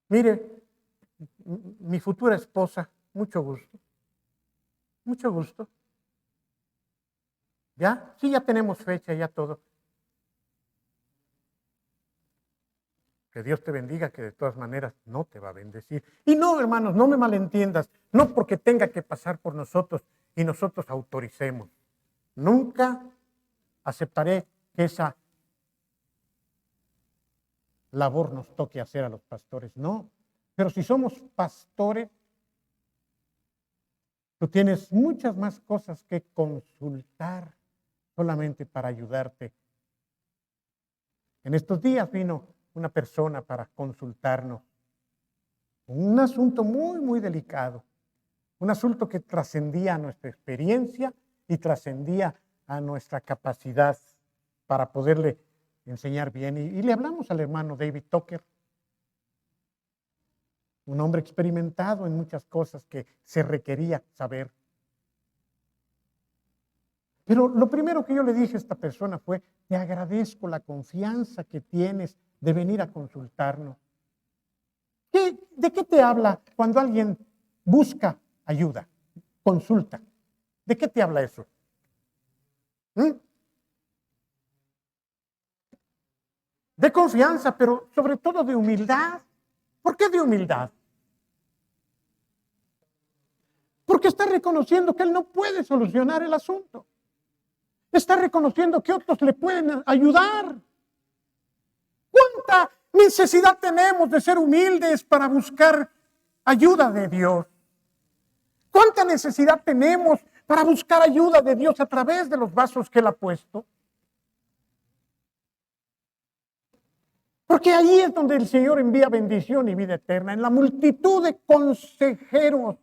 S1: Mire, mi futura esposa, mucho gusto. Mucho gusto. ¿Ya? Sí, ya tenemos fecha, ya todo. Que Dios te bendiga, que de todas maneras no te va a bendecir. Y no, hermanos, no me malentiendas. No porque tenga que pasar por nosotros y nosotros autoricemos. Nunca aceptaré que esa labor nos toque hacer a los pastores. No. Pero si somos pastores, tú tienes muchas más cosas que consultar solamente para ayudarte. En estos días vino una persona para consultarnos. Un asunto muy, muy delicado. Un asunto que trascendía a nuestra experiencia y trascendía a nuestra capacidad para poderle enseñar bien. Y le hablamos al hermano David Tucker, un hombre experimentado en muchas cosas que se requería saber. Pero lo primero que yo le dije a esta persona fue, te agradezco la confianza que tienes de venir a consultarnos. ¿De qué te habla cuando alguien busca ayuda, consulta? ¿De qué te habla eso? De confianza, pero sobre todo de humildad. ¿Por qué de humildad? Porque está reconociendo que él no puede solucionar el asunto. Está reconociendo que otros le pueden ayudar. ¿Cuánta necesidad tenemos de ser humildes para buscar ayuda de Dios? ¿Cuánta necesidad tenemos para buscar ayuda de Dios a través de los vasos que Él ha puesto? Porque ahí es donde el Señor envía bendición y vida eterna. En la multitud de consejeros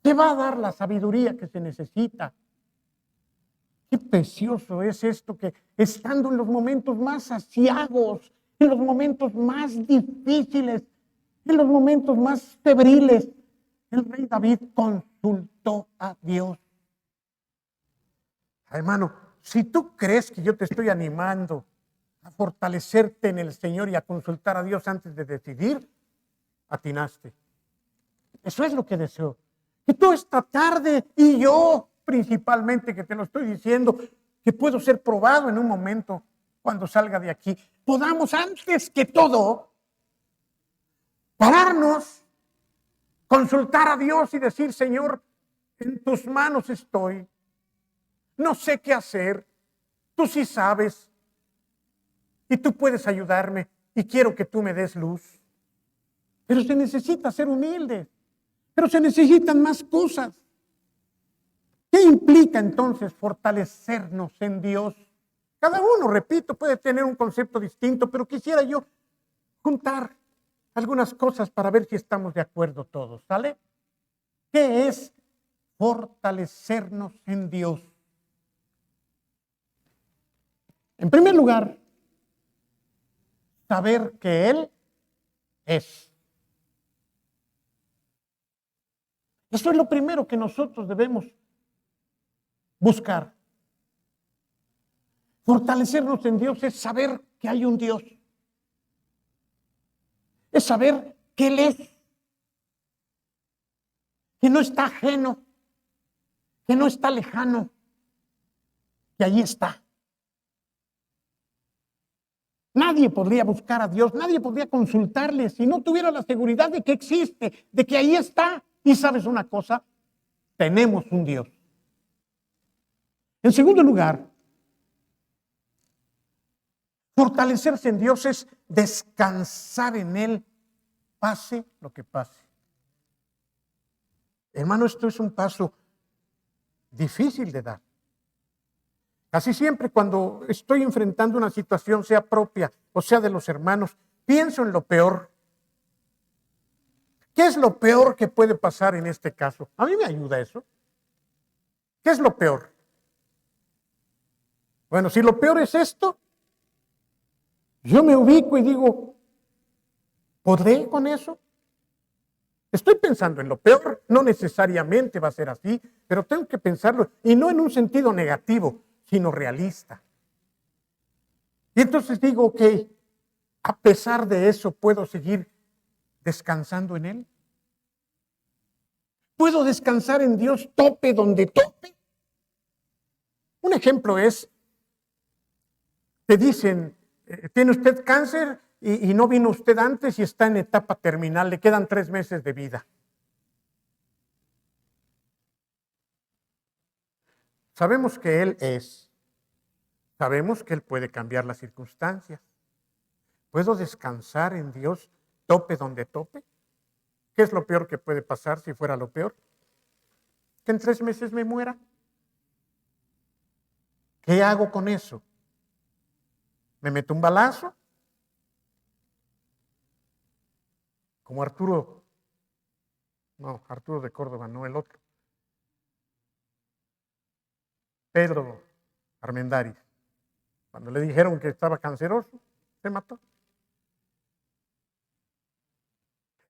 S1: te va a dar la sabiduría que se necesita. Qué precioso es esto, que estando en los momentos más aciagos, en los momentos más difíciles, en los momentos más febriles, el rey David consultó a Dios. Hermano, si tú crees que yo te estoy animando a fortalecerte en el Señor y a consultar a Dios antes de decidir, atinaste. Eso es lo que deseo. Que tú esta tarde y yo, principalmente, que te lo estoy diciendo, que puedo ser probado en un momento cuando salga de aquí, podamos antes que todo pararnos, consultar a Dios y decir, Señor, en tus manos estoy, no sé qué hacer, tú sí sabes y tú puedes ayudarme y quiero que tú me des luz. Pero se necesita ser humilde, pero se necesitan más cosas. ¿Qué implica entonces fortalecernos en Dios? Cada uno, repito, puede tener un concepto distinto, pero quisiera yo juntar algunas cosas para ver si estamos de acuerdo todos, ¿sale? ¿Qué es fortalecernos en Dios? En primer lugar, saber que Él es. Eso es lo primero que nosotros debemos buscar. Fortalecernos en Dios es saber que hay un Dios. Es saber que Él es. Que no está ajeno. Que no está lejano. Que allí está. Nadie podría buscar a Dios, nadie podría consultarle si no tuviera la seguridad de que existe, de que ahí está. Y sabes una cosa, tenemos un Dios. En segundo lugar, fortalecerse en Dios es descansar en Él, pase lo que pase. Hermano, esto es un paso difícil de dar. Casi siempre cuando estoy enfrentando una situación, sea propia o sea de los hermanos, pienso en lo peor. ¿Qué es lo peor que puede pasar en este caso? A mí me ayuda eso. ¿Qué es lo peor? Bueno, si lo peor es esto, yo me ubico y digo, ¿podré con eso? Estoy pensando en lo peor, no necesariamente va a ser así, pero tengo que pensarlo, y no en un sentido negativo, sino realista. Y entonces digo, ok, a pesar de eso, ¿puedo seguir descansando en Él? ¿Puedo descansar en Dios tope donde tope? Un ejemplo es, te dicen, tiene usted cáncer y no vino usted antes y está en etapa terminal, le quedan 3 meses de vida. Sabemos que Él es, sabemos que Él puede cambiar las circunstancias. ¿Puedo descansar en Dios tope donde tope? ¿Qué es lo peor que puede pasar si fuera lo peor? Que en 3 meses me muera. ¿Qué hago con eso? ¿Me meto un balazo? Como Arturo de Córdoba, no el otro. Pedro Armendáriz. Cuando le dijeron que estaba canceroso, se mató.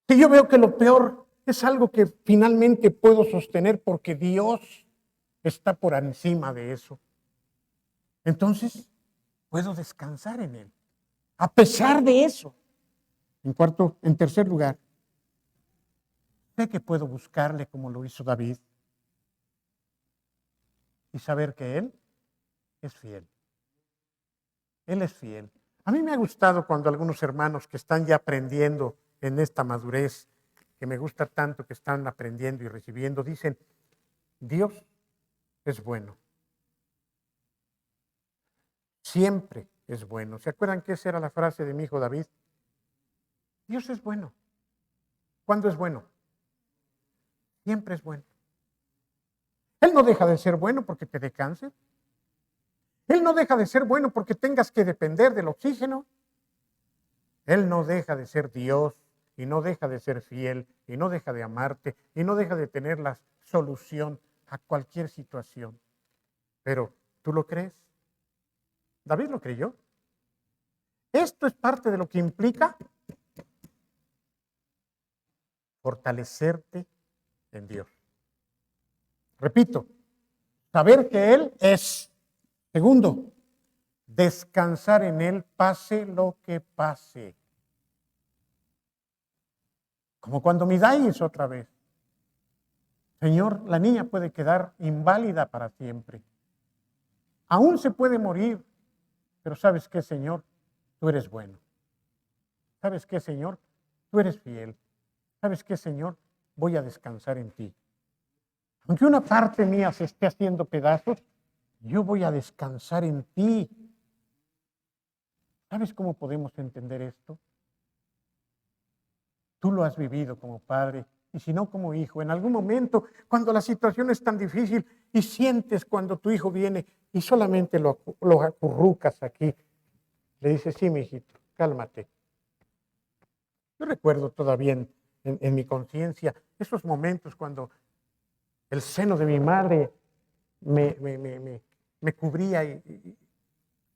S1: Y yo veo que lo peor es algo que finalmente puedo sostener porque Dios está por encima de eso. Entonces, puedo descansar en Él. A pesar de eso. En tercer lugar, sé que puedo buscarle como lo hizo David y saber que Él es fiel. Él es fiel. A mí me ha gustado cuando algunos hermanos que están ya aprendiendo en esta madurez, que me gusta tanto que están aprendiendo y recibiendo, dicen, Dios es bueno. Siempre es bueno. ¿Se acuerdan que esa era la frase de mi hijo David? Dios es bueno. ¿Cuándo es bueno? Siempre es bueno. Él no deja de ser bueno porque te dé cáncer. Él no deja de ser bueno porque tengas que depender del oxígeno. Él no deja de ser Dios y no deja de ser fiel y no deja de amarte y no deja de tener la solución a cualquier situación. Pero, ¿tú lo crees? David lo creyó. Esto es parte de lo que implica fortalecerte en Dios. Repito, saber que Él es. Segundo, descansar en Él pase lo que pase. Como cuando Midaías otra vez. Señor, la niña puede quedar inválida para siempre. Aún se puede morir, pero ¿sabes qué, Señor? Tú eres bueno. ¿Sabes qué, Señor? Tú eres fiel. ¿Sabes qué, Señor? Voy a descansar en ti. Aunque una parte mía se esté haciendo pedazos, yo voy a descansar en ti. ¿Sabes cómo podemos entender esto? Tú lo has vivido como padre y si no como hijo. En algún momento, cuando la situación es tan difícil y sientes cuando tu hijo viene y solamente lo acurrucas aquí, le dices, sí, mi hijito, cálmate. Yo recuerdo todavía en mi conciencia esos momentos cuando el seno de mi madre me cubría y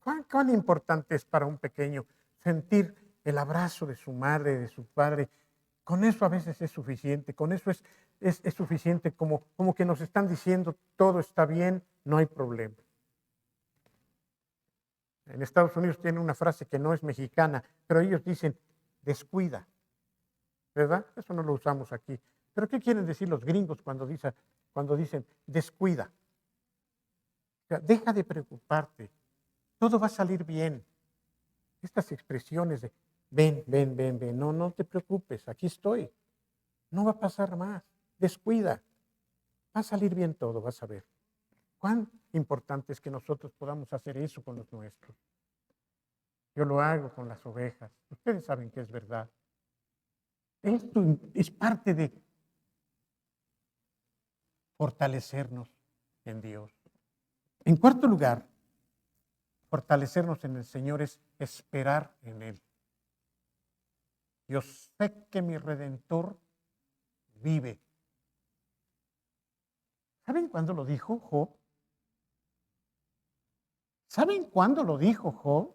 S1: ¿cuán importante es para un pequeño sentir el abrazo de su madre, de su padre? Con eso a veces es suficiente, con eso es suficiente como que nos están diciendo todo está bien, no hay problema. En Estados Unidos tienen una frase que no es mexicana, pero ellos dicen descuida, ¿verdad? Eso no lo usamos aquí. Pero ¿qué quieren decir los gringos cuando dicen descuida? O sea, deja de preocuparte, todo va a salir bien. Estas expresiones de ven, no te preocupes, aquí estoy. No va a pasar más, descuida. Va a salir bien todo, vas a ver. Cuán importante es que nosotros podamos hacer eso con los nuestros. Yo lo hago con las ovejas. Ustedes saben que es verdad. Esto es parte de fortalecernos en Dios. En cuarto lugar, fortalecernos en el Señor es esperar en Él. Yo sé que mi Redentor vive. ¿Saben cuándo lo dijo Job? ¿Saben cuándo lo dijo Job?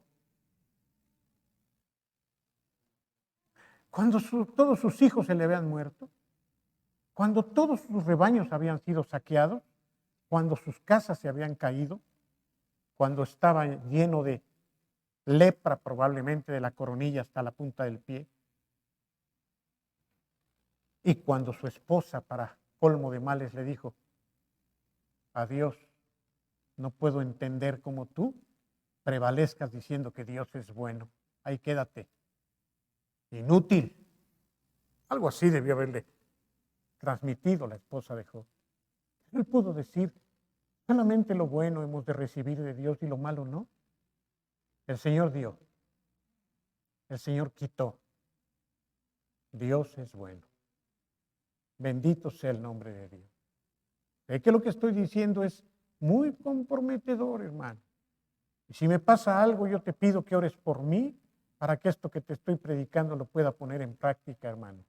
S1: Cuando todos sus hijos se le habían muerto. cuando todos sus rebaños habían sido saqueados, cuando sus casas se habían caído, cuando estaba lleno de lepra probablemente de la coronilla hasta la punta del pie, y cuando su esposa, para colmo de males, le dijo: adiós, no puedo entender cómo tú prevalezcas diciendo que Dios es bueno. Ahí quédate. Inútil. Algo así debió haberle transmitido la esposa de Job. Él pudo decir: solamente lo bueno hemos de recibir de Dios y lo malo no. El Señor dio. El Señor quitó. Dios es bueno. Bendito sea el nombre de Dios. Sé que lo que estoy diciendo es muy comprometedor, hermano. Y si me pasa algo, yo te pido que ores por mí para que esto que te estoy predicando lo pueda poner en práctica, hermano.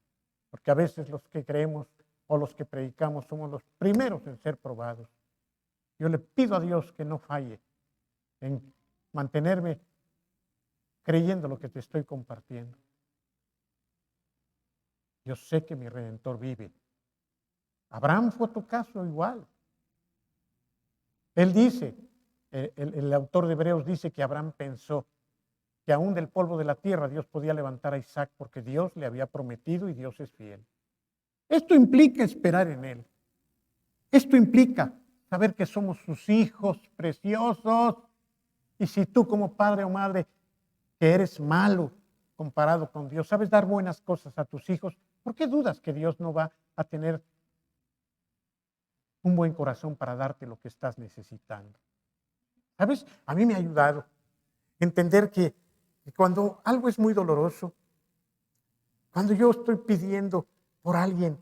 S1: Porque a veces los que creemos o los que predicamos somos los primeros en ser probados. Yo le pido a Dios que no falle en mantenerme creyendo lo que te estoy compartiendo. Yo sé que mi Redentor vive. Abraham fue tu caso igual. Él dice, el autor de Hebreos dice que Abraham pensó que aún del polvo de la tierra Dios podía levantar a Isaac porque Dios le había prometido y Dios es fiel. Esto implica esperar en Él. Esto implica saber que somos sus hijos preciosos. Y si tú como padre o madre que eres malo comparado con Dios, sabes dar buenas cosas a tus hijos, ¿por qué dudas que Dios no va a tener un buen corazón para darte lo que estás necesitando? ¿Sabes? A mí me ha ayudado entender que cuando algo es muy doloroso, cuando yo estoy pidiendo por alguien,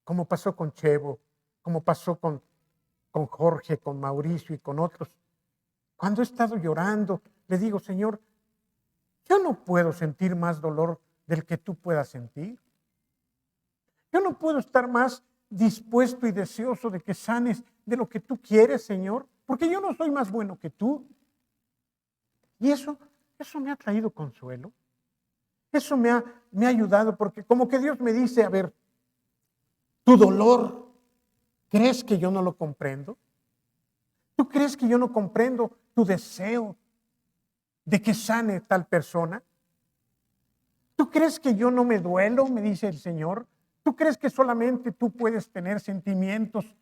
S1: como pasó con Chevo, como pasó con Jorge, con Mauricio y con otros, cuando he estado llorando, le digo: Señor, yo no puedo sentir más dolor del que tú puedas sentir. Yo no puedo estar más dispuesto y deseoso de que sanes de lo que tú quieres, Señor, porque yo no soy más bueno que tú. Y eso me ha traído consuelo. Eso me ha ayudado, porque como que Dios me dice: a ver, tu dolor, ¿crees que yo no lo comprendo? ¿Tú crees que yo no comprendo tu deseo de que sane tal persona? ¿Tú crees que yo no me duelo? Me dice el Señor. ¿Tú crees que solamente tú puedes tener sentimientos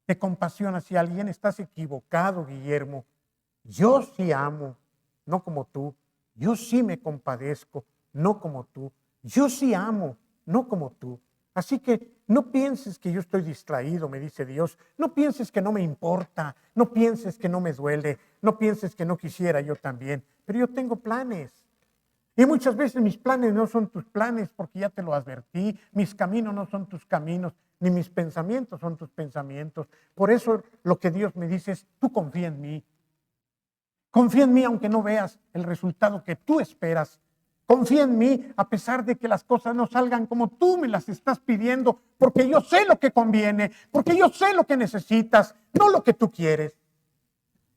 S1: de compasión hacia alguien? Estás equivocado, Guillermo. Yo sí amo, no como tú. Yo sí me compadezco, no como tú. Yo sí amo, no como tú. Así que no pienses que yo estoy distraído, me dice Dios. No pienses que no me importa. No pienses que no me duele. No pienses que no quisiera yo también. Pero yo tengo planes. Y muchas veces mis planes no son tus planes, porque ya te lo advertí. Mis caminos no son tus caminos, ni mis pensamientos son tus pensamientos. Por eso lo que Dios me dice es: tú confía en mí. Confía en mí aunque no veas el resultado que tú esperas. Confía en mí a pesar de que las cosas no salgan como tú me las estás pidiendo, porque yo sé lo que conviene, porque yo sé lo que necesitas, no lo que tú quieres.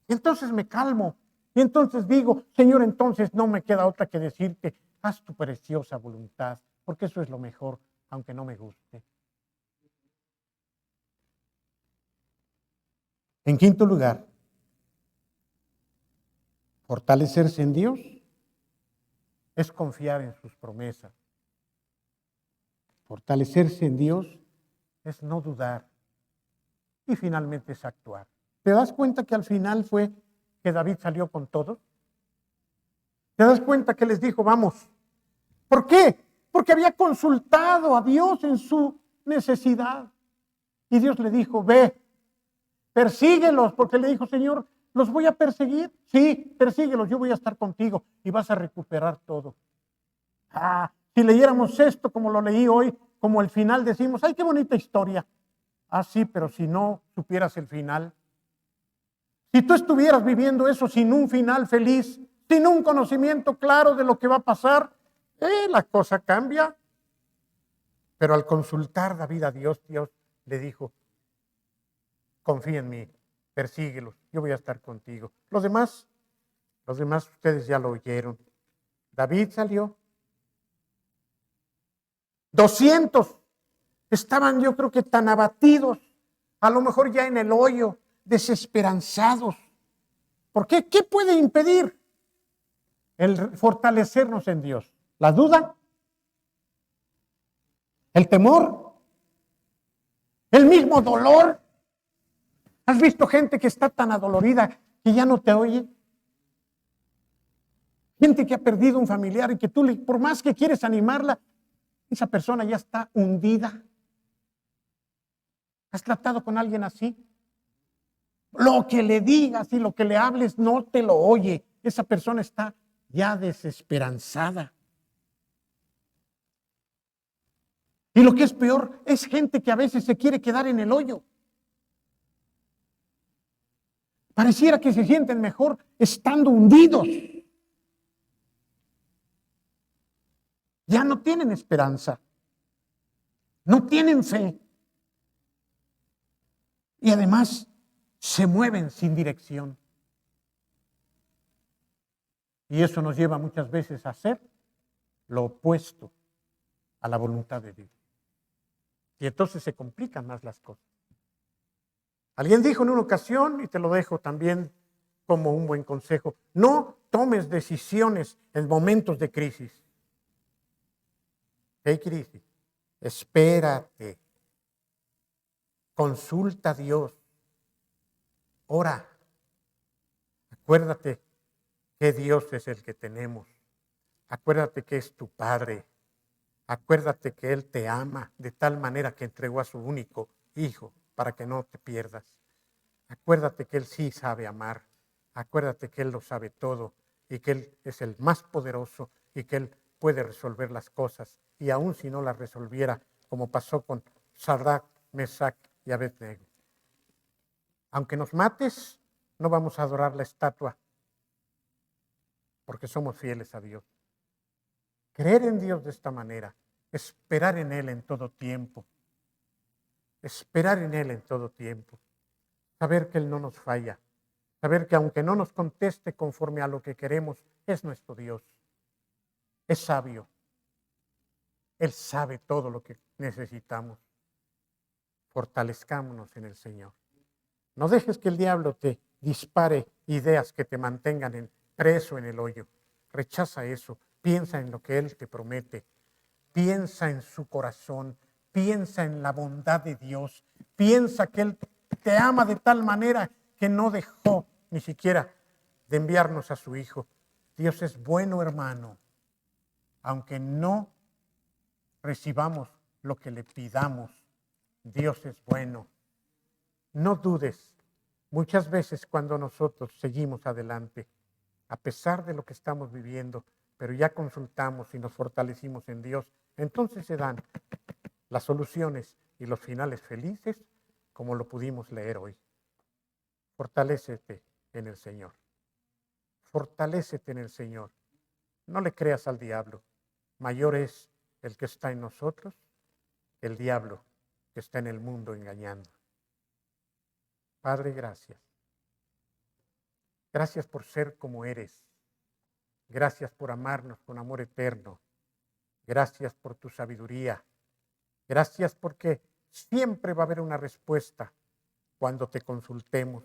S1: Y entonces me calmo. Y entonces digo: Señor, entonces no me queda otra que decirte: haz tu preciosa voluntad, porque eso es lo mejor, aunque no me guste. En quinto lugar, fortalecerse en Dios es confiar en sus promesas. Fortalecerse en Dios es no dudar y finalmente es actuar. ¿Te das cuenta que al final fue que David salió con todos? ¿Te das cuenta que les dijo: vamos? ¿Por qué? Porque había consultado a Dios en su necesidad. Y Dios le dijo: ve, persíguelos, porque le dijo: Señor, ¿los voy a perseguir? Sí, persíguelos, yo voy a estar contigo y vas a recuperar todo. Si leyéramos esto como lo leí hoy, como el final, decimos: ¡ay, qué bonita historia! Sí, pero si no supieras el final, si tú estuvieras viviendo eso sin un final feliz, sin un conocimiento claro de lo que va a pasar, la cosa cambia. Pero al consultar David a Dios, Dios le dijo: confía en mí, persíguelos, yo voy a estar contigo. Los demás ustedes ya lo oyeron. David salió. 200 estaban, yo creo que tan abatidos, a lo mejor ya en el hoyo, desesperanzados. ¿Por qué? ¿Qué puede impedir el fortalecernos en Dios? ¿La duda? ¿El temor? ¿El mismo dolor? ¿Has visto gente que está tan adolorida que ya no te oye? Gente que ha perdido un familiar y que tú, por más que quieres animarla, esa persona ya está hundida. ¿Has tratado con alguien así? Lo que le digas y lo que le hables no te lo oye. Esa persona está ya desesperanzada. Y lo que es peor, es gente que a veces se quiere quedar en el hoyo. Pareciera que se sienten mejor estando hundidos. Ya no tienen esperanza. No tienen fe. Y además se mueven sin dirección. Y eso nos lleva muchas veces a hacer lo opuesto a la voluntad de Dios. Y entonces se complican más las cosas. Alguien dijo en una ocasión, y te lo dejo también como un buen consejo, no tomes decisiones en momentos de crisis. ¿Qué crisis? Espérate. Consulta a Dios. Ora. Acuérdate que Dios es el que tenemos. Acuérdate que es tu Padre. Acuérdate que Él te ama de tal manera que entregó a su único Hijo para que no te pierdas. Acuérdate que Él sí sabe amar. Acuérdate que Él lo sabe todo y que Él es el más poderoso y que Él puede resolver las cosas. Y aun si no las resolviera, como pasó con Sadrach, Mesach y Abednego. Aunque nos mates, no vamos a adorar la estatua porque somos fieles a Dios. Creer en Dios de esta manera, esperar en Él en todo tiempo, esperar en Él en todo tiempo, saber que Él no nos falla, saber que aunque no nos conteste conforme a lo que queremos, es nuestro Dios, es sabio, Él sabe todo lo que necesitamos. Fortalezcámonos en el Señor. No dejes que el diablo te dispare ideas que te mantengan preso en el hoyo. Rechaza eso. Piensa en lo que Él te promete. Piensa en su corazón. Piensa en la bondad de Dios. Piensa que Él te ama de tal manera que no dejó ni siquiera de enviarnos a su Hijo. Dios es bueno, hermano. Aunque no recibamos lo que le pidamos, Dios es bueno. No dudes. Muchas veces cuando nosotros seguimos adelante, a pesar de lo que estamos viviendo, pero ya consultamos y nos fortalecimos en Dios, entonces se dan las soluciones y los finales felices, como lo pudimos leer hoy. Fortalécete en el Señor. Fortalécete en el Señor. No le creas al diablo. Mayor es el que está en nosotros que el diablo que está en el mundo engañando. Padre, gracias. Gracias por ser como eres. Gracias por amarnos con amor eterno. Gracias por tu sabiduría. Gracias porque siempre va a haber una respuesta cuando te consultemos.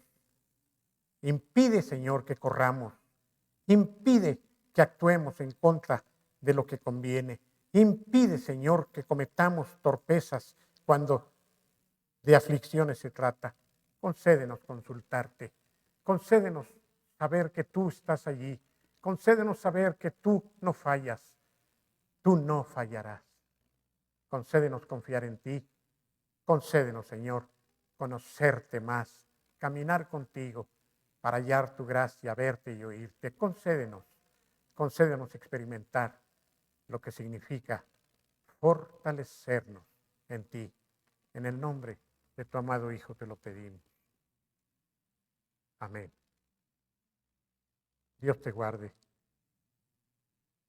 S1: Impide, Señor, que corramos. Impide que actuemos en contra de lo que conviene. Impide, Señor, que cometamos torpezas cuando de aflicciones se trata. Concédenos consultarte. Concédenos saber que tú estás allí. Concédenos saber que tú no fallas. Tú no fallarás. Concédenos confiar en ti. Concédenos, Señor, conocerte más, caminar contigo para hallar tu gracia, verte y oírte. Concédenos experimentar lo que significa fortalecernos en ti. En el nombre de tu amado Hijo te lo pedimos. Amén. Dios te guarde.